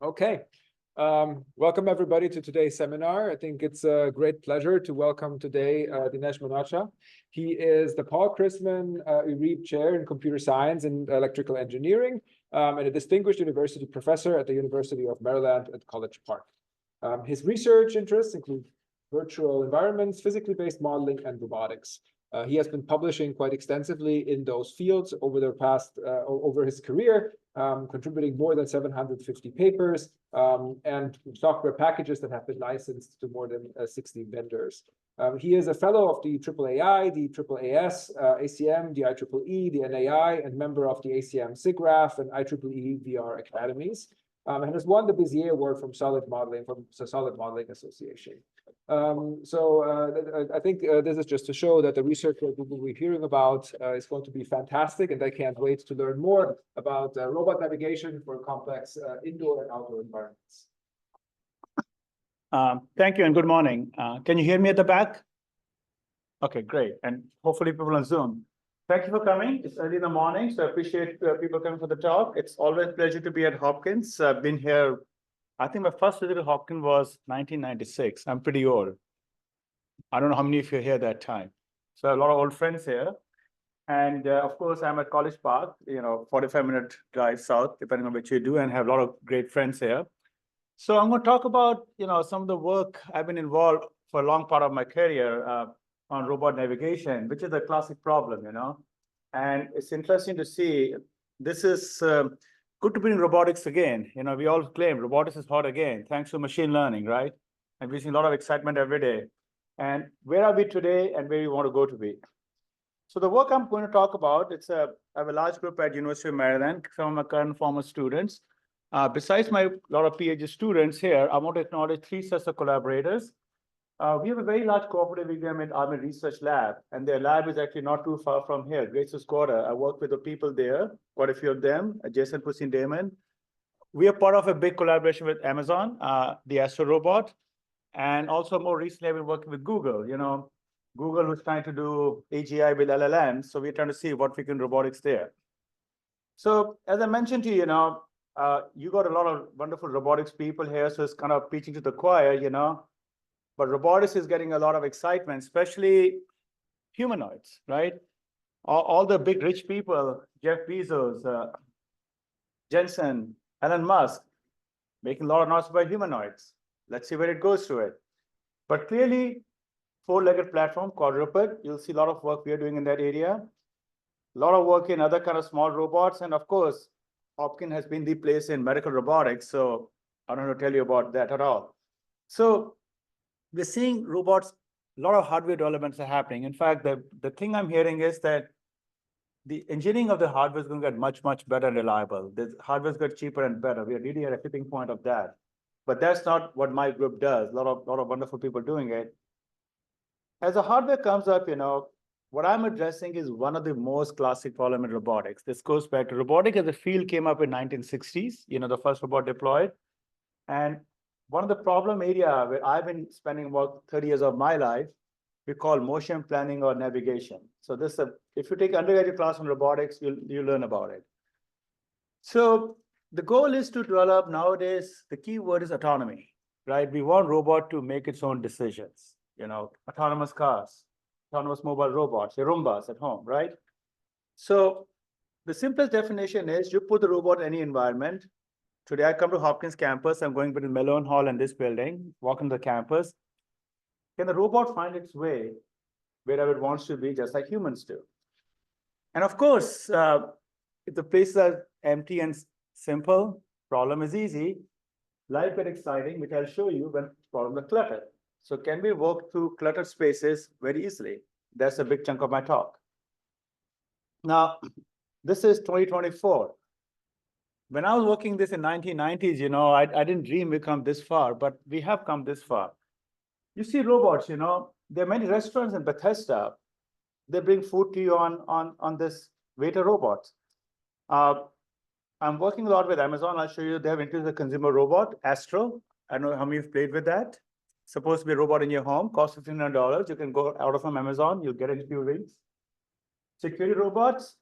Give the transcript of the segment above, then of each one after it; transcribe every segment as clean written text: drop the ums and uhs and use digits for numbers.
Okay. Welcome everybody to today's seminar. I think it's a great pleasure to welcome today Dinesh Manocha. He is the Paul Chrisman Uribe Chair in Computer Science and Electrical Engineering and a distinguished university professor at the University of Maryland at College Park. His research interests include virtual environments, physically based modeling, and robotics. He has been publishing quite extensively in those fields over his career, contributing more than 750 papers and software packages that have been licensed to more than 60 vendors. He is a fellow of the AAAI, the AAAS, ACM, the IEEE, the NAI, and member of the ACM SIGGRAPH and IEEE VR Academies, and has won the Bezier Award from Solid Modeling Association. I think this is just to show that the research that we will be hearing about is going to be fantastic, and I can't wait to learn more about robot navigation for complex indoor and outdoor environments. Thank you and good morning. Can you hear me at the back? Okay, great. And hopefully people on Zoom. Thank you for coming. It's early in the morning, so I appreciate people coming for the talk. It's always a pleasure to be at Hopkins. I've been here, I think my first visit to Hopkins was 1996. I'm pretty old. I don't know how many of you are here that time. So I have a lot of old friends here. And of course, I'm at College Park, 45-minute drive south, depending on which you do, and have a lot of great friends here. So I'm going to talk about, some of the work I've been involved for a long part of my career on robot navigation, which is a classic problem, And it's interesting to see, this is good to be in robotics again. We all claim robotics is hot again, thanks to machine learning, right? And we're seeing a lot of excitement every day. And where are we today and where we want to go to be? So the work I'm going to talk about, I have a large group at University of Maryland, some of my current former students. Besides my lot of PhD students here, I want to acknowledge 3 sets of collaborators. We have a very large cooperative agreement Army Research Lab, and their lab is actually not too far from here, Great Sioux Quarter. I work with the people there, quite a few of them, Jason, Pussy, and Damon. We are part of a big collaboration with Amazon, the Astro Robot, and also more recently I've been working with Google. Google was trying to do AGI with LLMs, so we're trying to see what we can robotics there. So as I mentioned to you, you got a lot of wonderful robotics people here, so it's kind of preaching to the choir, But robotics is getting a lot of excitement, especially humanoids, right? All the big rich people, Jeff Bezos, Jensen, Elon Musk, making a lot of noise about humanoids. Let's see where it goes to it. But clearly, 4-legged platform, quadruped, you'll see a lot of work we are doing in that area. A lot of work in other kind of small robots. And of course, Hopkins has been the place in medical robotics. So I don't know to tell you about that at all. So we're seeing robots, a lot of hardware developments are happening. In fact, the thing I'm hearing is that the engineering of the hardware is going to get much, much better and reliable. The hardware's got cheaper and better. We are really at a tipping point of that. But that's not what my group does. A lot of wonderful people doing it. As the hardware comes up, what I'm addressing is one of the most classic problems in robotics. This goes back to robotics as a field came up in 1960s, the first robot deployed. And one of the problem area where I've been spending about 30 years of my life, we call motion planning or navigation. So this, if you take undergraduate class on robotics, you'll learn about it. So the goal is to develop nowadays, the key word is autonomy, right? We want robot to make its own decisions, autonomous cars, autonomous mobile robots, your Roombas at home, right? So the simplest definition is you put the robot in any environment. Today, I come to Hopkins campus. I'm going between Malone Hall and this building, walking the campus. Can the robot find its way wherever it wants to be, just like humans do? And of course, if the places are empty and simple, problem is easy. Life gets exciting, which I'll show you when problems are cluttered. So can we work through cluttered spaces very easily? That's a big chunk of my talk. Now, this is 2024. When I was working this in 1990s, I didn't dream we come this far, but we have come this far. You see robots, there are many restaurants in Bethesda. They bring food to you on this waiter robots. I'm working a lot with Amazon. I'll show you, they have introduced a consumer robot, Astro. I don't know how many of you have played with that. Supposed to be a robot in your home, costs $1,500. You can go out from Amazon, you'll get it in a few weeks. Security robots.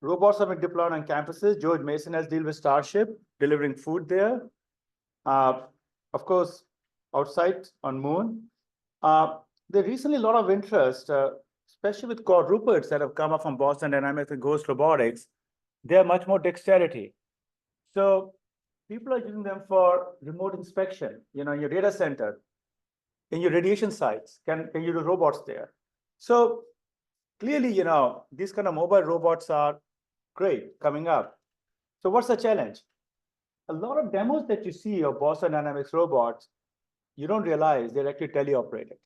Robots have been deployed on campuses. George Mason has dealt with Starship, delivering food there. Of course, outside on Moon. There recently a lot of interest, especially with quadrupeds that have come up from Boston Dynamics and Ghost Robotics. They have much more dexterity. So people are using them for remote inspection, in your data center, in your radiation sites. Can you do robots there? So clearly, these kind of mobile robots are great coming up. So what's the challenge? A lot of demos that you see of Boston Dynamics robots, you don't realize they're actually teleoperated.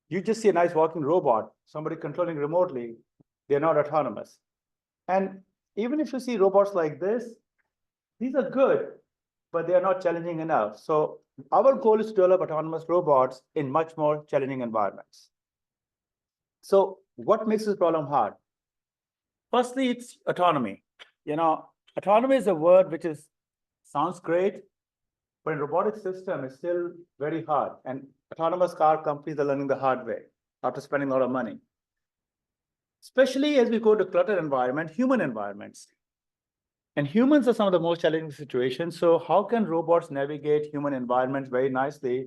You just see a nice walking robot, somebody controlling remotely, they're not autonomous. And even if you see robots like this, these are good, but they are not challenging enough. So our goal is to develop autonomous robots in much more challenging environments. So what makes this problem hard? Firstly, it's autonomy. Autonomy is a word which sounds great, but in robotic system, it's still very hard. And autonomous car companies are learning the hard way after spending a lot of money. Especially as we go to cluttered environment, human environments. And humans are some of the most challenging situations. So how can robots navigate human environments very nicely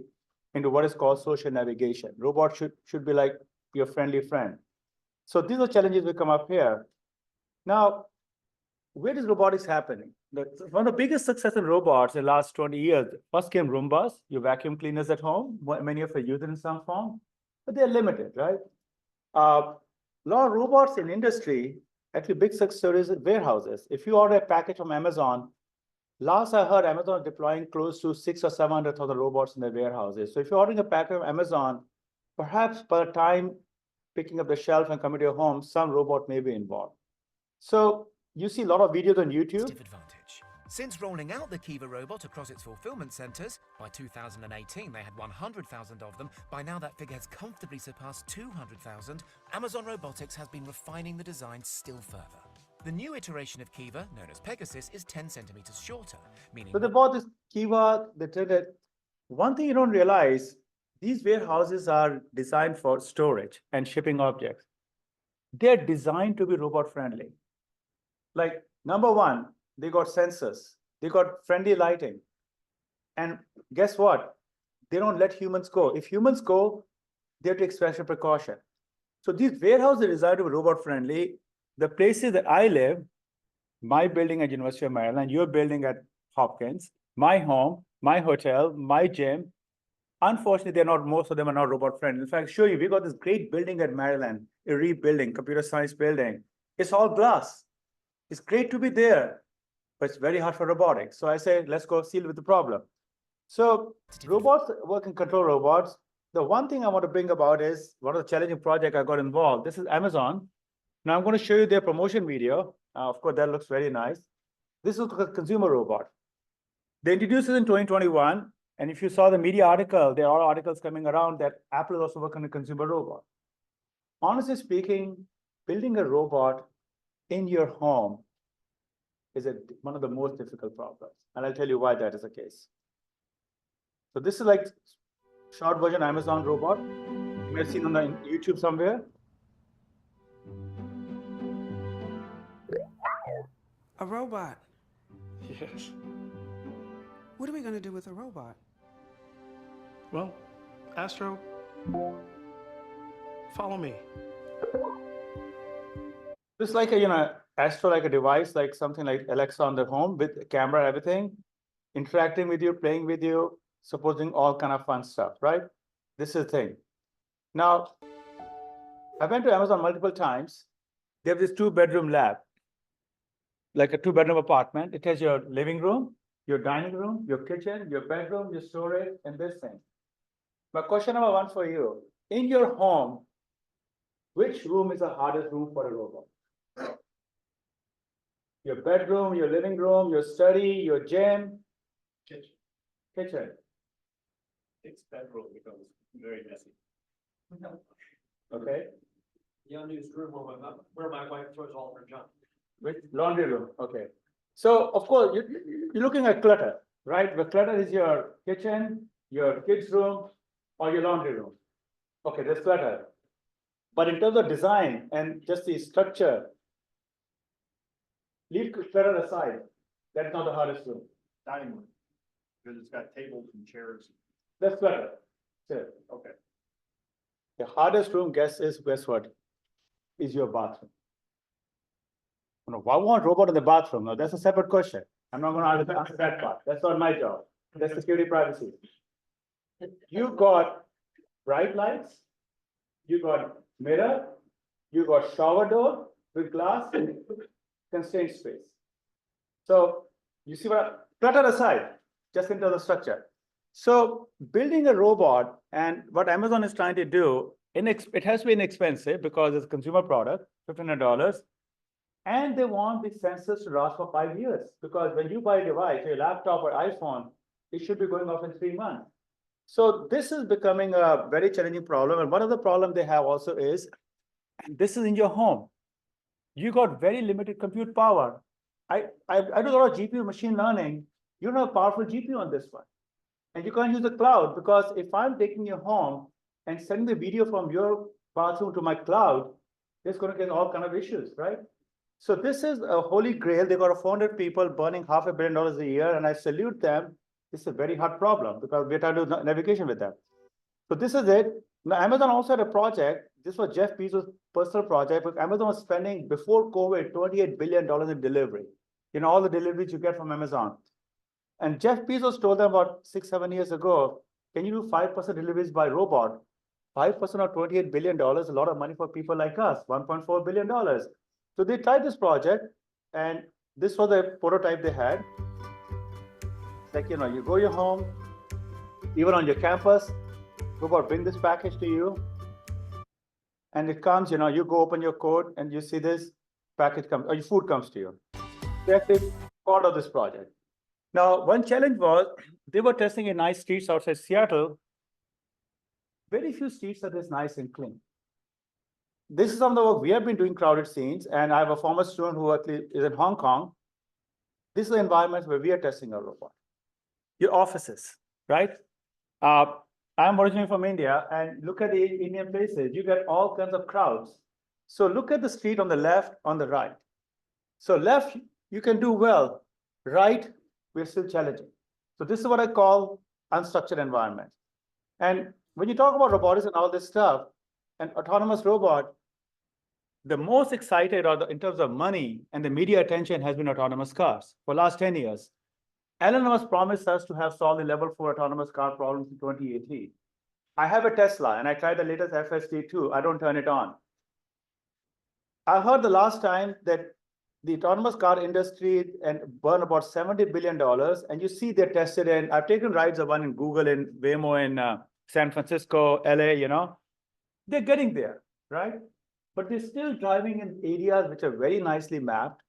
into what is called social navigation? Robots should be like your friendly friend. So these are challenges that come up here. Now, where is robotics happening? One of the biggest success in robots in the last 20 years, first came Roombas, your vacuum cleaners at home. Many of you use it in some form, but they're limited, right? A lot of robots in industry, actually big success stories at warehouses. If you order a package from Amazon, last I heard, Amazon is deploying close to 600,000 or 700,000 robots in their warehouses. So if you're ordering a package from Amazon, perhaps by the time picking up the shelf and coming to your home, some robot may be involved. So you see a lot of videos on YouTube. Advantage. Since rolling out the Kiva robot across its fulfillment centers, by 2018 they had 100,000 of them. By now that figure has comfortably surpassed 200,000. Amazon Robotics has been refining the design still further. The new iteration of Kiva, known as Pegasus, is 10 centimeters shorter, meaning... So they bought this Kiva, they did it. One thing you don't realize, these warehouses are designed for storage and shipping objects. They're designed to be robot friendly. Like, number one, they got sensors, they got friendly lighting. And guess what? They don't let humans go. If humans go, they have to take special precaution. So these warehouses are designed to be robot friendly. The places that I live, my building at University of Maryland, your building at Hopkins, my home, my hotel, my gym, unfortunately, most of them are not robot friendly. In fact, show you, we got this great building at Maryland, a building, computer science building. It's all glass. It's great to be there, but it's very hard for robotics. So I say, let's go deal with the problem. So robots work in control robots. The one thing I want to bring about is one of the challenging projects I got involved. This is Amazon. Now I'm going to show you their promotion video. Of course, that looks very nice. This is a consumer robot. They introduced it in 2021. And if you saw the media article, there are articles coming around that Apple is also working on a consumer robot. Honestly speaking, building a robot in your home is one of the most difficult problems. And I'll tell you why that is the case. So this is like short version Amazon robot. You may have seen on the YouTube somewhere. A robot. Yes. What are we going to do with a robot? Well, Astro, follow me. Just like Astro, like a device, like something like Alexa on the home with a camera, everything, interacting with you, playing with you, supposing all kind of fun stuff, right? This is the thing. Now, I went to Amazon multiple times. They have this 2-bedroom lab, like a 2-bedroom apartment. It has your living room, your dining room, your kitchen, your bedroom, your storage, and this thing. My question number one for you, in your home, which room is the hardest room for a robot? Your bedroom, your living room, your study, your gym? Kitchen. Its bedroom becomes very messy. Okay. The unused room where my wife throws all her junk. Which laundry room? Okay. So of course you're looking at clutter, right? The clutter is your kitchen, your kids' room, or your laundry room. Okay, there's clutter. But in terms of design and just the structure, leave clutter aside. That's not the hardest room. Dining room, because it's got tables and chairs. That's clutter. So, Okay. the hardest room, guess what? Is your bathroom. No, why want robot in the bathroom? No, that's a separate question. I'm not going to answer that part. That's not my job. That's security privacy. You got bright lights, you got mirror, you got shower door with glass, constrained space. So you see what, clutter aside, just into the structure. So building a robot and what Amazon is trying to do, it has been expensive because it's a consumer product, $1,500. And they want the sensors to last for 5 years because when you buy a device, your laptop or iPhone, it should be going off in 3 months. So this is becoming a very challenging problem. And one of the problems they have also is, this is in your home. You got very limited compute power. I do a lot of GPU machine learning. You don't have a powerful GPU on this one. And you can't use the cloud because if I'm taking you home and sending the video from your bathroom to my cloud, there's going to get all kind of issues, right? So this is a holy grail. They got 400 people burning $500 million a year, and I salute them. It's a very hard problem because we're trying to do navigation with them. So this is it. Now, Amazon also had a project. This was Jeff Bezos' personal project, but Amazon was spending before COVID $28 billion in delivery. You know, all the deliveries you get from Amazon. And Jeff Bezos told them about 6-7 years ago, can you do 5% deliveries by robot? 5% of $28 billion, a lot of money for people like us, $1.4 billion. So they tried this project, and this was the prototype they had. Like, you know, you go your home, even on your campus, robot bring this package to you, and it comes, you know, you go open your code, and you see this package comes, or your food comes to you. That's the part of this project. Now, one challenge was, they were testing in nice streets outside Seattle. Very few streets are this nice and clean. This is some of the work we have been doing, crowded scenes, and I have a former student who actually is in Hong Kong. This is the environment where we are testing our robot. Your offices, right? I'm originally from India, and look at the Indian places. You get all kinds of crowds. So look at the street on the left, on the right. So left, you can do well. Right, we're still challenging. So this is what I call unstructured environment. And when you talk about robotics and all this stuff, an autonomous robot, the most excited in terms of money and the media attention has been autonomous cars for the last 10 years. Elon Musk promised us to have solved the level 4 autonomous car problems in 2018. I have a Tesla and I tried the latest FSD2. I don't turn it on. I heard the last time that the autonomous car industry and burn about $70 billion. And you see they're tested in, I've taken rides of one in Google and Waymo in San Francisco, LA, you know. They're getting there, right? But they're still driving in areas which are very nicely mapped,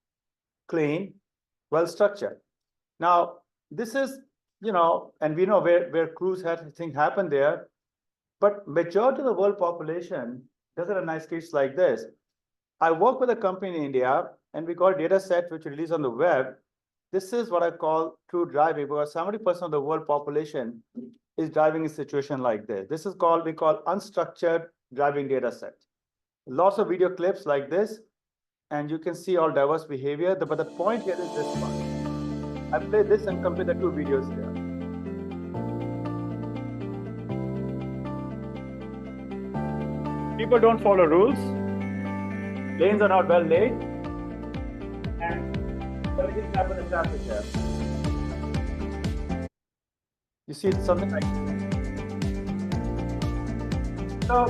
clean, well-structured. Now, this is, you know, and we know where Cruise had things happen there, but majority of the world population doesn't have nice streets like this. I work with a company in India, and we got a data set which we release on the web. This is what I call true driving, because 70% of the world population is driving in a situation like this. This is called, we call unstructured driving data set. Lots of video clips like this, and you can see all diverse behavior. But the point here is this one. I play this and compare the two videos here. People don't follow rules. Lanes are not well laid. And everything happens in traffic there. You see something like this. So,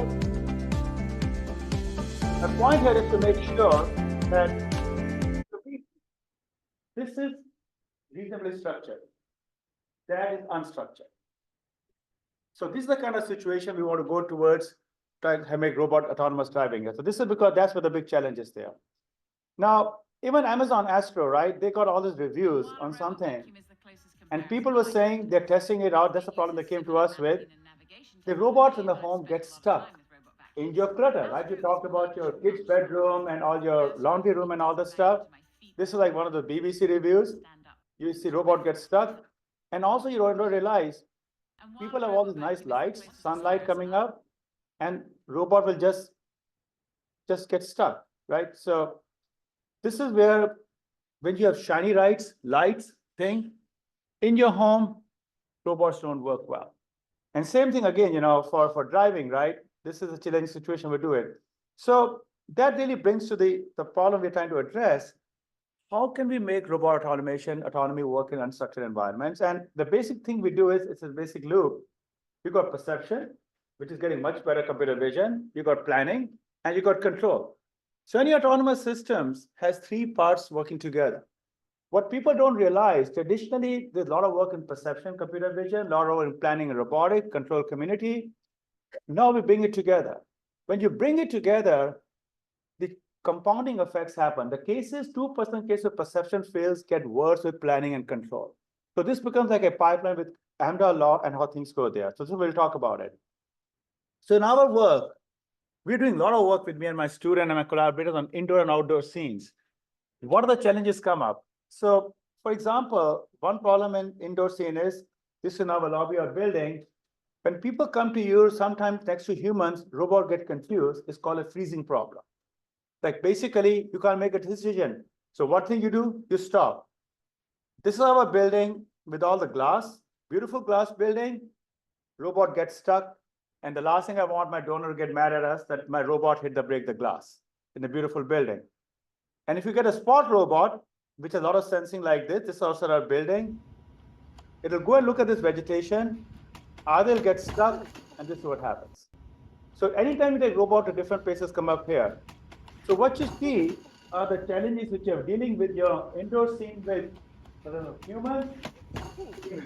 the point here is to make sure that this is reasonably structured. That is unstructured. So this is the kind of situation we want to go towards trying to make robot autonomous driving. So this is because that's where the big challenge is there. Now, even Amazon Astro, right? They got all these reviews on something. And people were saying they're testing it out. That's the problem they came to us with. The robots in the home get stuck in your clutter, right? You talked about your kid's bedroom and all your laundry room and all that stuff. This is like one of the BBC reviews. You see robot get stuck. And also you don't realize people have all these nice lights, sunlight coming up, and robot will just get stuck, right? So this is where when you have shiny lights thing in your home, robots don't work well. And same thing again, for driving, right? This is a challenging situation we're doing. So that really brings to the problem we're trying to address. How can we make robot autonomy work in unstructured environments? And the basic thing we do is, it's a basic loop. You got perception, which is getting much better computer vision. You got planning, and you got control. So any autonomous systems has three parts working together. What people don't realize, traditionally, there's a lot of work in perception, computer vision, a lot of work in planning and robotic, control community. Now we bring it together. When you bring it together, the compounding effects happen. The 2% case of perception fails get worse with planning and control. So this becomes like a pipeline with Amdahl law and how things go there. So we'll talk about it. So in our work, we're doing a lot of work with me and my student and my collaborators on indoor and outdoor scenes. What are the challenges come up? So, for example, one problem in indoor scene is, this is now a lobby or building. When people come to you, sometimes next to humans, robots get confused. It's called a freezing problem. Like basically, you can't make a decision. So what thing you do? You stop. This is our building with all the glass, beautiful glass building. Robot gets stuck. And the last thing I want my donor to get mad at us that my robot hit the glass in a beautiful building. And if you get a spot robot, which has a lot of sensing like this is also our building, it'll go and look at this vegetation, either it'll get stuck, and this is what happens. So anytime you take robot to different places come up here. So what you see are the challenges which you're dealing with your indoor scene with, I don't know, humans,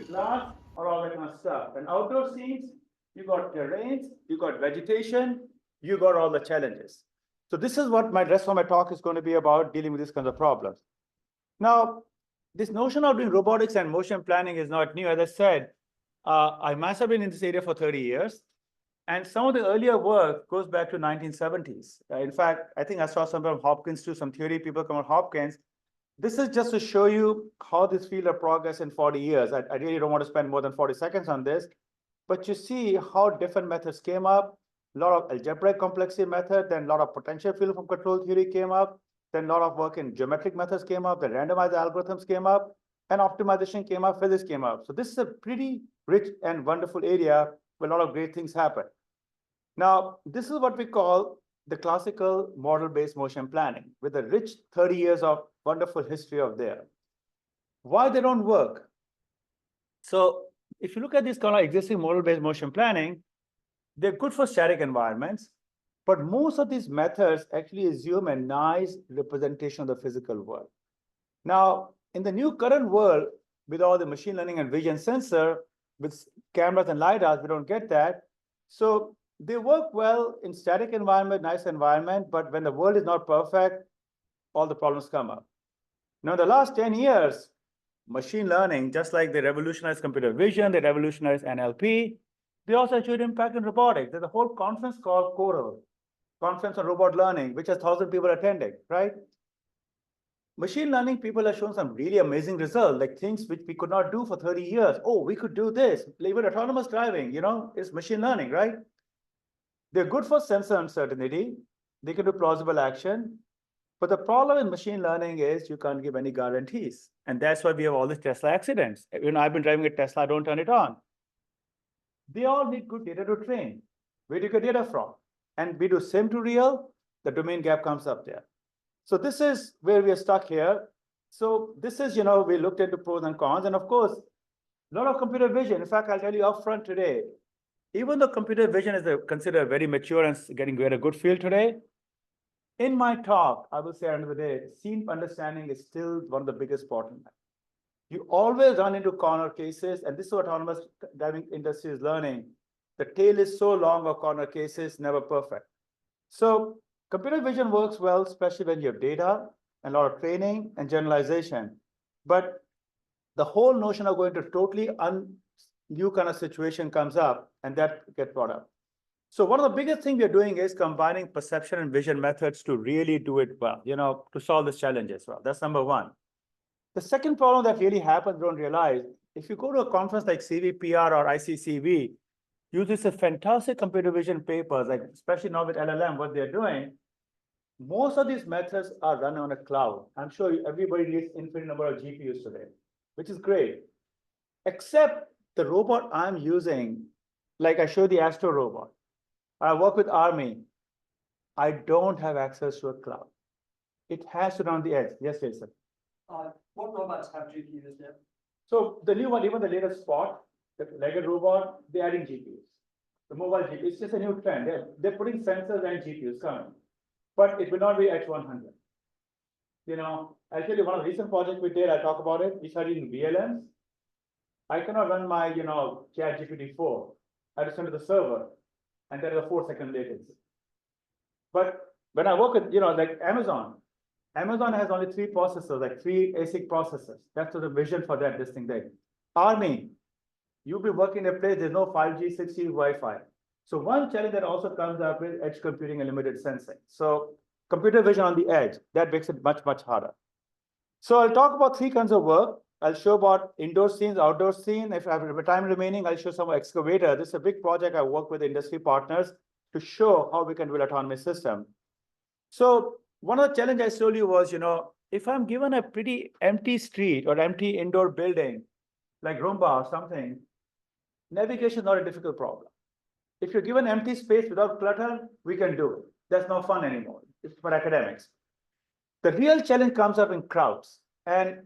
glass, or all that kind of stuff. And outdoor scenes, you got terrains, you got vegetation, you got all the challenges. So this is what my rest of my talk is going to be about, dealing with these kinds of problems. Now, this notion of doing robotics and motion planning is not new. As I said, I must have been in this area for 30 years. And some of the earlier work goes back to 1970s. In fact, I think I saw some from Hopkins too, some theory people come from Hopkins. This is just to show you how this field of progress in 40 years. I really don't want to spend more than 40 seconds on this. But you see how different methods came up, a lot of algebraic complexity method, then a lot of potential field from control theory came up, then a lot of work in geometric methods came up, the randomized algorithms came up, and optimization came up, physics came up. So this is a pretty rich and wonderful area where a lot of great things happen. Now, this is what we call the classical model-based motion planning with a rich 30 years of wonderful history of there. Why they don't work? So if you look at this kind of existing model-based motion planning, they're good for static environments, but most of these methods actually assume a nice representation of the physical world. Now, in the new current world, with all the machine learning and vision sensor, with cameras and LiDARs, we don't get that. So they work well in static environment, nice environment, but when the world is not perfect, all the problems come up. Now, in the last 10 years, machine learning, just like they revolutionized computer vision, they revolutionized NLP, they also showed impact in robotics. There's a whole conference called Coral, Conference on Robot Learning, which has 1,000 people attending, right? Machine learning people have shown some really amazing results, like things which we could not do for 30 years. Oh, we could do this. Even autonomous driving, is machine learning, right? They're good for sensor uncertainty. They can do plausible action. But the problem in machine learning is you can't give any guarantees. And that's why we have all these Tesla accidents. I've been driving a Tesla, I don't turn it on. They all need good data to train. Where do you get data from? And we do sim to real, the domain gap comes up there. So this is where we are stuck here. So this is, we looked into pros and cons. And of course, a lot of computer vision. In fact, I'll tell you upfront today, even though computer vision is considered very mature and getting a good field today, in my talk, I will say at the end of the day, scene understanding is still one of the biggest bottlenecks. You always run into corner cases, and this is what autonomous driving industry is learning. The tail is so long of corner cases, never perfect. So computer vision works well, especially when you have data and a lot of training and generalization. But the whole notion of going to totally new kind of situation comes up, and that gets brought up. So one of the biggest things we're doing is combining perception and vision methods to really do it well, to solve these challenges well. That's number one. The second problem that really happens, don't realize, if you go to a conference like CVPR or ICCV, uses a fantastic computer vision papers, like especially now with LLM, what they're doing. Most of these methods are run on a cloud. I'm sure everybody needs infinite number of GPUs today, which is great. Except the robot I'm using, like I showed the Astro robot. I work with Army. I don't have access to a cloud. It has to run on the edge. Yes, Jason. What robots have GPUs now? So the new one, even the latest Spot, the Lego robot, they're adding GPUs. The mobile GPUs, it's just a new trend. They're putting sensors and GPUs coming, but it will not be H100. You know, I'll tell you one of the recent projects we did, I talk about it, we started in VLMs. I cannot run my, Chat GPT-4. I just send to the server, and there is a 4-second latency. But when I work with, like Amazon has only 3 processors, like 3 ASIC processors. That's the vision for that distinct thing. Army, you'll be working in a place, there's no 5G, 6G, Wi-Fi. So one challenge that also comes up with edge computing and limited sensing. So computer vision on the edge, that makes it much, much harder. So I'll talk about 3 kinds of work. I'll show about indoor scenes, outdoor scene. If I have time remaining, I'll show some excavator. This is a big project I work with industry partners to show how we can build autonomous system. So one of the challenges I told you was, if I'm given a pretty empty street or empty indoor building, like Roomba or something, navigation is not a difficult problem. If you're given empty space without clutter, we can do it. That's not fun anymore. It's for academics. The real challenge comes up in crowds and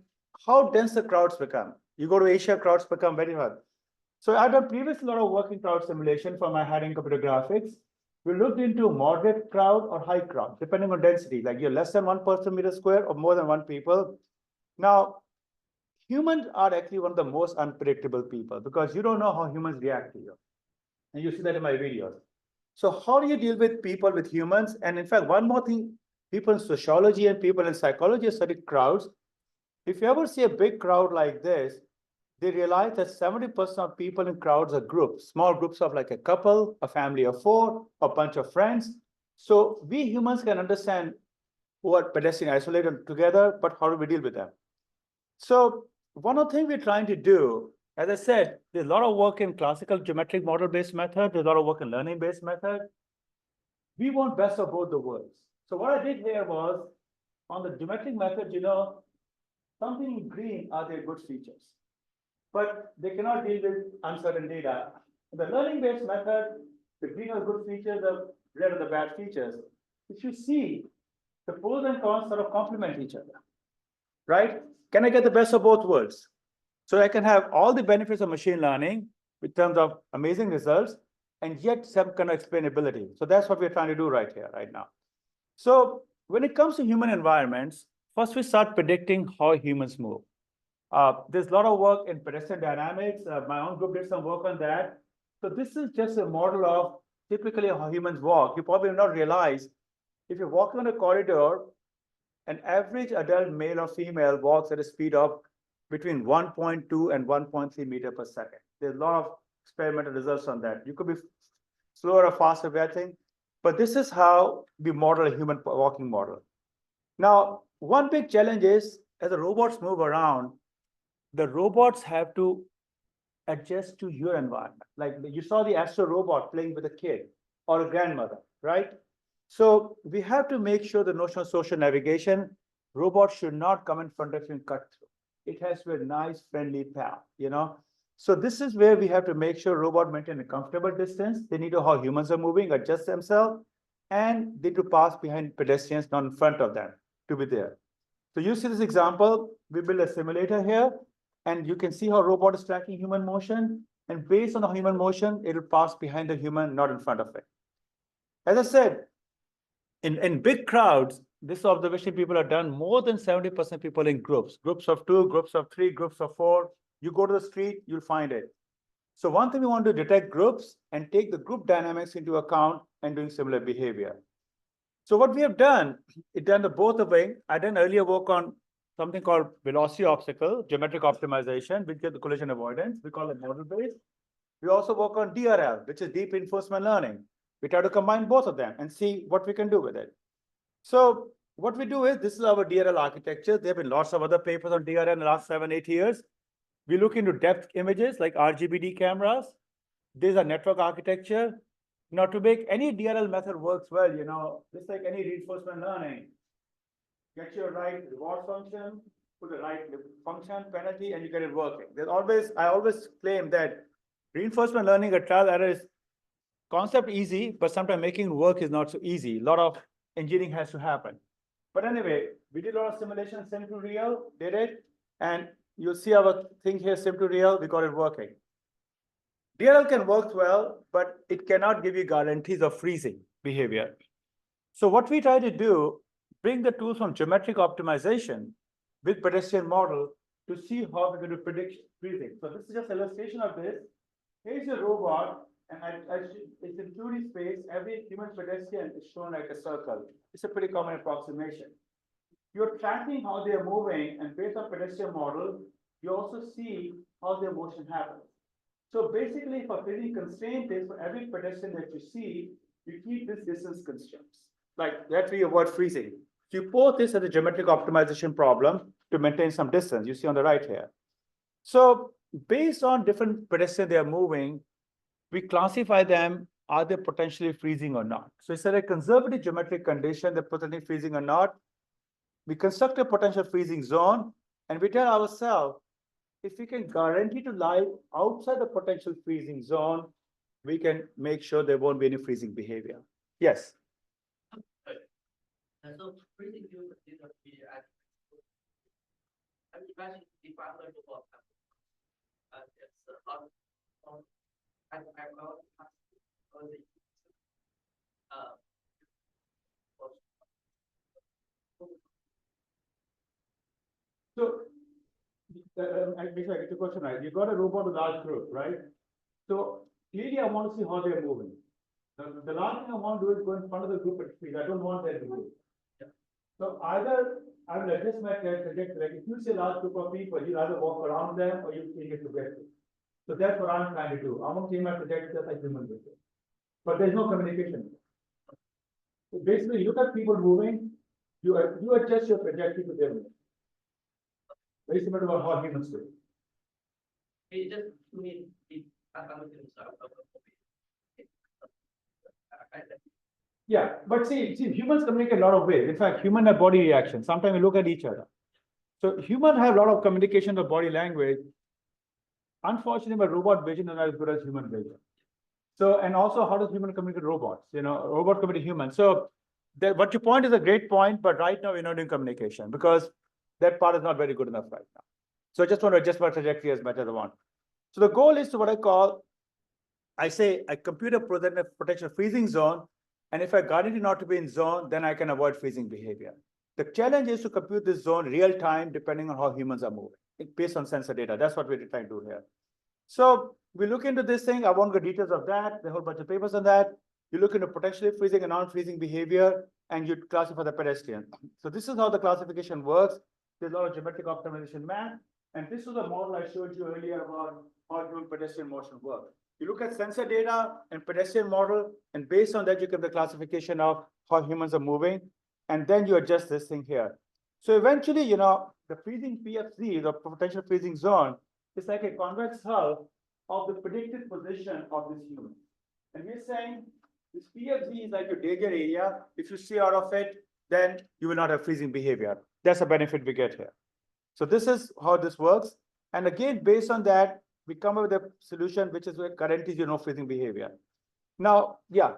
how dense the crowds become. You go to Asia, crowds become very hard. So I've done previously a lot of work in crowd simulation for my high-end computer graphics. We looked into moderate crowd or high crowd, depending on density, like you're less than 1 person meter square or more than 1 people. Now, humans are actually one of the most unpredictable people because you don't know how humans react to you. And you see that in my videos. So how do you deal with people, with humans? And in fact, one more thing, people in sociology and people in psychology study crowds. If you ever see a big crowd like this, they realize that 70% of people in crowds are groups, small groups of like a couple, a family of 4, a bunch of friends. So we humans can understand who are pedestrian isolated together, but how do we deal with them? So one of the things we're trying to do, as I said, there's a lot of work in classical geometric model-based method. There's a lot of work in learning-based method. We want best of both the worlds. So what I did here was, on the geometric method, something in green are their good features, but they cannot deal with uncertain data. In the learning-based method, the green are good features, the red are the bad features. If you see, the pros and cons sort of complement each other, right? Can I get the best of both worlds? So I can have all the benefits of machine learning in terms of amazing results, and yet some kind of explainability. So that's what we're trying to do right here, right now. So when it comes to human environments, first we start predicting how humans move. There's a lot of work in pedestrian dynamics. My own group did some work on that. So this is just a model of typically how humans walk. You probably will not realize if you're walking on a corridor, an average adult male or female walks at a speed of between 1.2 and 1.3 meters per second. There's a lot of experimental results on that. You could be slower or faster, I think, but this is how we model a human walking model. Now, one big challenge is as the robots move around, the robots have to adjust to your environment. Like you saw the Astro robot playing with a kid or a grandmother, right? So we have to make sure the notion of social navigation, robots should not come in front of you and cut through. It has to be a nice, friendly pal, So this is where we have to make sure robots maintain a comfortable distance. They need to know how humans are moving, adjust themselves, and they need to pass behind pedestrians, not in front of them, to be there. So you see this example, we build a simulator here, and you can see how robot is tracking human motion. And based on the human motion, it will pass behind the human, not in front of it. As I said, in big crowds, this observation people have done more than 70% people in groups of 2, groups of 3, groups of 4. You go to the street, you'll find it. So one thing we want to detect groups and take the group dynamics into account and doing similar behavior. So what we have done, it's done the both the way. I done earlier work on something called velocity obstacle, geometric optimization, which get the collision avoidance. We call it model-based. We also work on DRL, which is deep reinforcement learning. We try to combine both of them and see what we can do with it. So what we do is, this is our DRL architecture. There have been lots of other papers on DRL in the last 7-8 years. We look into depth images like RGBD cameras. These are network architecture. Now, to make any DRL method works well, just like any reinforcement learning, get your right reward function, put the right function, penalty, and you get it working. I always claim that reinforcement learning, a trial error is concept easy, but sometimes making it work is not so easy. A lot of engineering has to happen. But anyway, we did a lot of simulation, sim to real, did it, and you'll see our thing here, sim to real, we got it working. DRL can work well, but it cannot give you guarantees of freezing behavior. So what we try to do, bring the tools from geometric optimization with pedestrian model to see how we're going to predict freezing. So this is just an illustration of this. Here's a robot, and it's in 2D space. Every human pedestrian is shown like a circle. It's a pretty common approximation. You're tracking how they're moving, and based on pedestrian model, you also see how their motion happens. So basically, for freezing constraint is for every pedestrian that you see, you keep this distance constraints. Like that's where you avoid freezing. So you pose this as a geometric optimization problem to maintain some distance. You see on the right here. So based on different pedestrians they are moving, we classify them, are they potentially freezing or not? So it's a conservative geometric condition, they're potentially freezing or not. We construct a potential freezing zone, and we tell ourselves, if we can guarantee to lie outside the potential freezing zone, we can make sure there won't be any freezing behavior. Yes? And so freezing you is a be at imagine if I learn about it's So, I get the question right. You got a robot with a large group, right? So clearly I want to see how they're moving. The last thing I want to do is go in front of the group and freeze. I don't want that to do. Yeah. So either I will adjust my trajectory. Like if you say large group of people, you either walk around them or you change it together. So that's what I'm trying to do. I want to change my trajectory just like human beings. But there's no communication. So basically, you look at people moving, you adjust your trajectory to their movement. Very similar to how humans do. it just means Yeah, but see, humans communicate a lot of ways. In fact, human have body reaction. Sometimes we look at each other. So humans have a lot of communication of body language. Unfortunately, my robot vision is not as good as human vision. So, and also, how does human communicate robots? Robot communicate humans. So, what your point is a great point, but right now we're not doing communication because that part is not very good enough right now. So I just want to adjust my trajectory as much as I want. So the goal is to what I call, I say I compute a potential freezing zone, and if I guarantee not to be in zone, then I can avoid freezing behavior. The challenge is to compute this zone real time, depending on how humans are moving, based on sensor data. That's what we're trying to do here. So we look into this thing. I won't go details of that. There's a whole bunch of papers on that. You look into potentially freezing and non-freezing behavior, and you classify the pedestrian. So this is how the classification works. There's a lot of geometric optimization math. And this is the model I showed you earlier about how human pedestrian motion works. You look at sensor data and pedestrian model, and based on that, you get the classification of how humans are moving, and then you adjust this thing here. So eventually, the freezing PFZ, the potential freezing zone, is like a convex hull of the predicted position of this human. And we're saying this PFZ is like your danger area. If you stay out of it, then you will not have freezing behavior. That's a benefit we get here. So this is how this works. And again, based on that, we come up with a solution which is guarantees you no freezing behavior. Now, yeah.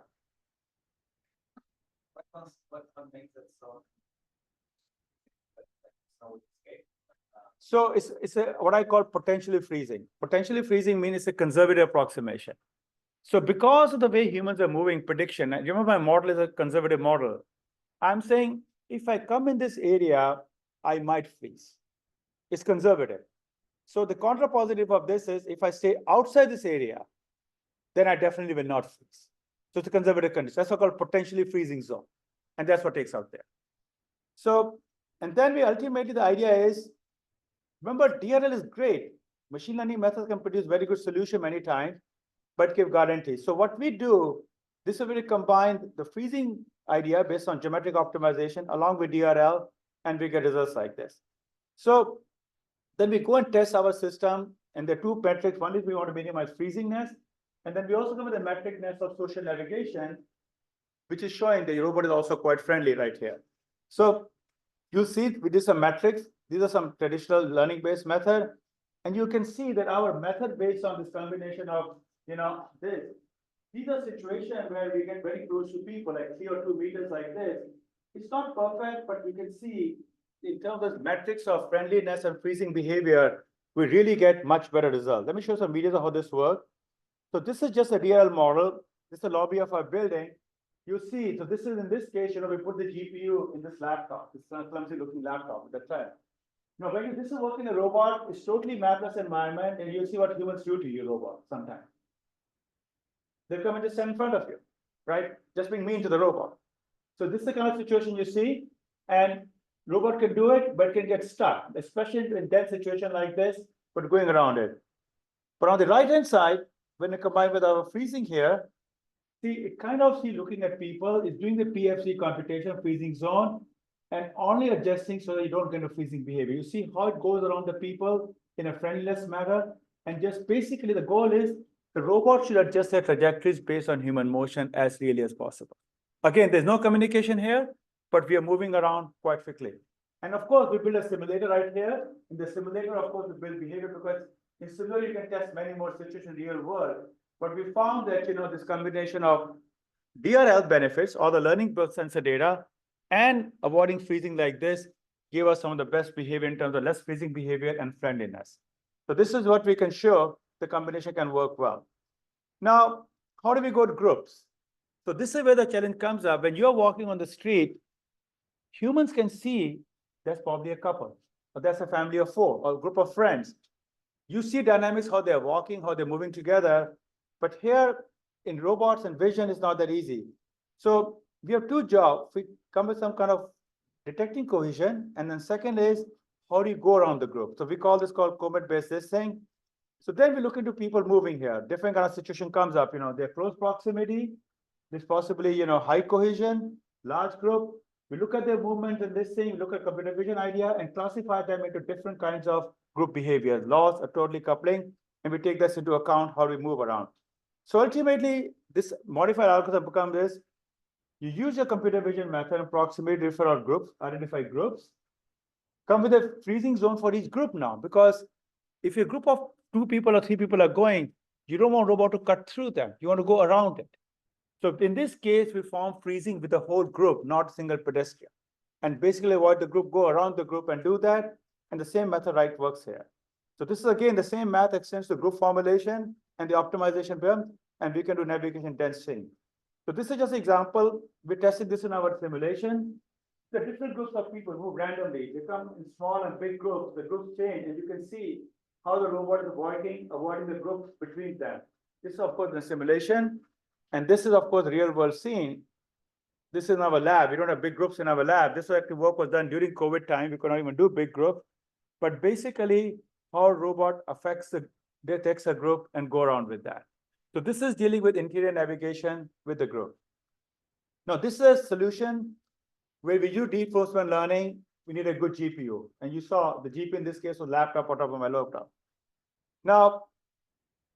what makes it so? So it's what I call potentially freezing. Potentially freezing means it's a conservative approximation. So because of the way humans are moving, prediction, and remember my model is a conservative model, I'm saying if I come in this area, I might freeze. It's conservative. So the contrapositive of this is if I stay outside this area, then I definitely will not freeze. So it's a conservative condition. That's called potentially freezing zone. And that's what takes out there. So, and then we ultimately, the idea is, remember, DRL is great. Machine learning methods can produce very good solution many times, but give guarantees. So what we do, this is where we combine the freezing idea based on geometric optimization along with DRL, and we get results like this. So then we go and test our system, and there are two metrics. One is we want to minimize freezingness, And then we also come with the metricness of social navigation, which is showing the robot is also quite friendly right here. So you see, we did some metrics. These are some traditional learning-based method. And you can see that our method based on this combination of, this. These are situations where we get very close to people, like 3 or 2 meters like this. It's not perfect, but we can see in terms of metrics of friendliness and freezing behavior, we really get much better results. Let me show some videos of how this works. So this is just a real model. This is the lobby of our building. You see, so this is in this case, we put the GPU in this laptop, this clumsy looking laptop with the thread. Now, when this is working a robot, it's totally mapless environment, and you see what humans do to you, robot, sometimes. They come and just stand in front of you, right? Just being mean to the robot. So this is the kind of situation you see, and robot can do it, but can get stuck, especially in dense situation like this, but going around it. But on the right-hand side, when you combine with our freezing here, see, it kind of looking at people, it's doing the PFC computation, freezing zone, and only adjusting so that you don't get a freezing behavior. You see how it goes around the people in a friendless manner, and just basically the goal is the robot should adjust their trajectories based on human motion as really as possible. Again, there's no communication here, but we are moving around quite quickly. And of course, we build a simulator right here. In the simulator, of course, we build behavior because in simulator, you can test many more situations in real world. But we found that, this combination of DRL benefits, or the learning sensor data, and avoiding freezing like this gave us some of the best behavior in terms of less freezing behavior and friendliness. So this is what we can show the combination can work well. Now, how do we go to groups? So this is where the challenge comes up. When you're walking on the street, humans can see there's probably a couple, or there's a family of 4, or a group of friends. You see dynamics, how they're walking, how they're moving together. But here in robots and vision, it's not that easy. So we have 2 jobs. We come with some kind of detecting cohesion. And then second is, how do you go around the group? So we call this called comet-based this thing. So then we look into people moving here. Different kind of situation comes up. Their close proximity. There's possibly, high cohesion, large group. We look at their movement and this thing, look at computer vision idea and classify them into different kinds of group behaviors, laws of totally coupling, and we take this into account how we move around. So ultimately, this modified algorithm becomes this. You use your computer vision method and proximity to refer out groups, identify groups, come with a freezing zone for each group now, because if a group of 2 people or 3 people are going, you don't want robot to cut through them. You want to go around it. So in this case, we form freezing with the whole group, not a single pedestrian. And basically avoid the group, go around the group and do that. And the same method works here. So this is again, the same math extends to group formulation and the optimization BIM, and we can do navigation dense thing. So this is just an example. We tested this in our simulation. The different groups of people move randomly. They come in small and big groups. The groups change, and you can see how the robot is avoiding the groups between them. This is, of course, the simulation. And this is, of course, real world scene. This is in our lab. We don't have big groups in our lab. This actually work was done during COVID time. We could not even do big groups. But basically, how a robot detects a group and go around with that. So this is dealing with interior navigation with the group. Now, this is a solution where we use deep reinforcement learning. We need a good GPU. And you saw the GPU in this case was laptop on top of my laptop. Now,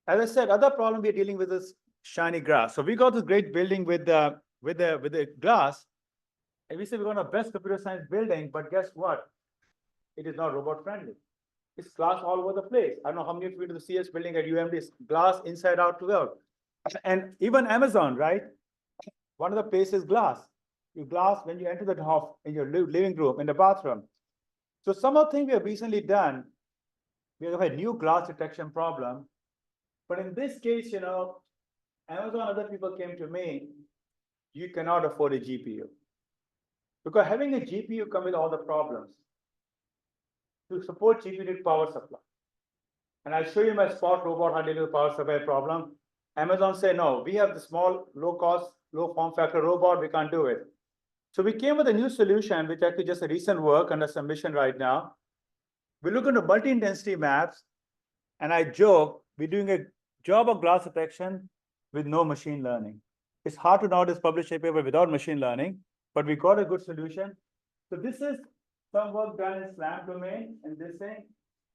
as I said, other problem we're dealing with is shiny grass. So we got this great building with the glass, and we said we're going to best computer science building, but guess what? It is not robot friendly. It's glass all over the place. I don't know how many of you to the CS building at UMD is glass inside out to out. And even Amazon, right? One of the places glass. You glass when you enter the house in your living room, in the bathroom. So some of the things we have recently done, we have a new glass detection problem. But in this case, Amazon, other people came to me, you cannot afford a GPU. Because having a GPU comes with all the problems. To support GPU, you need power supply. And I'll show you my spot robot how to deal with power supply problem. Amazon say, no, we have the small, low cost, low form factor robot, we can't do it. So we came with a new solution, which actually just a recent work under submission right now. We look into multi-intensity maps, and I joke, we're doing a job of glass detection with no machine learning. It's hard to nowadays publish a paper without machine learning, but we got a good solution. So this is some work done in SLAM domain, and this thing,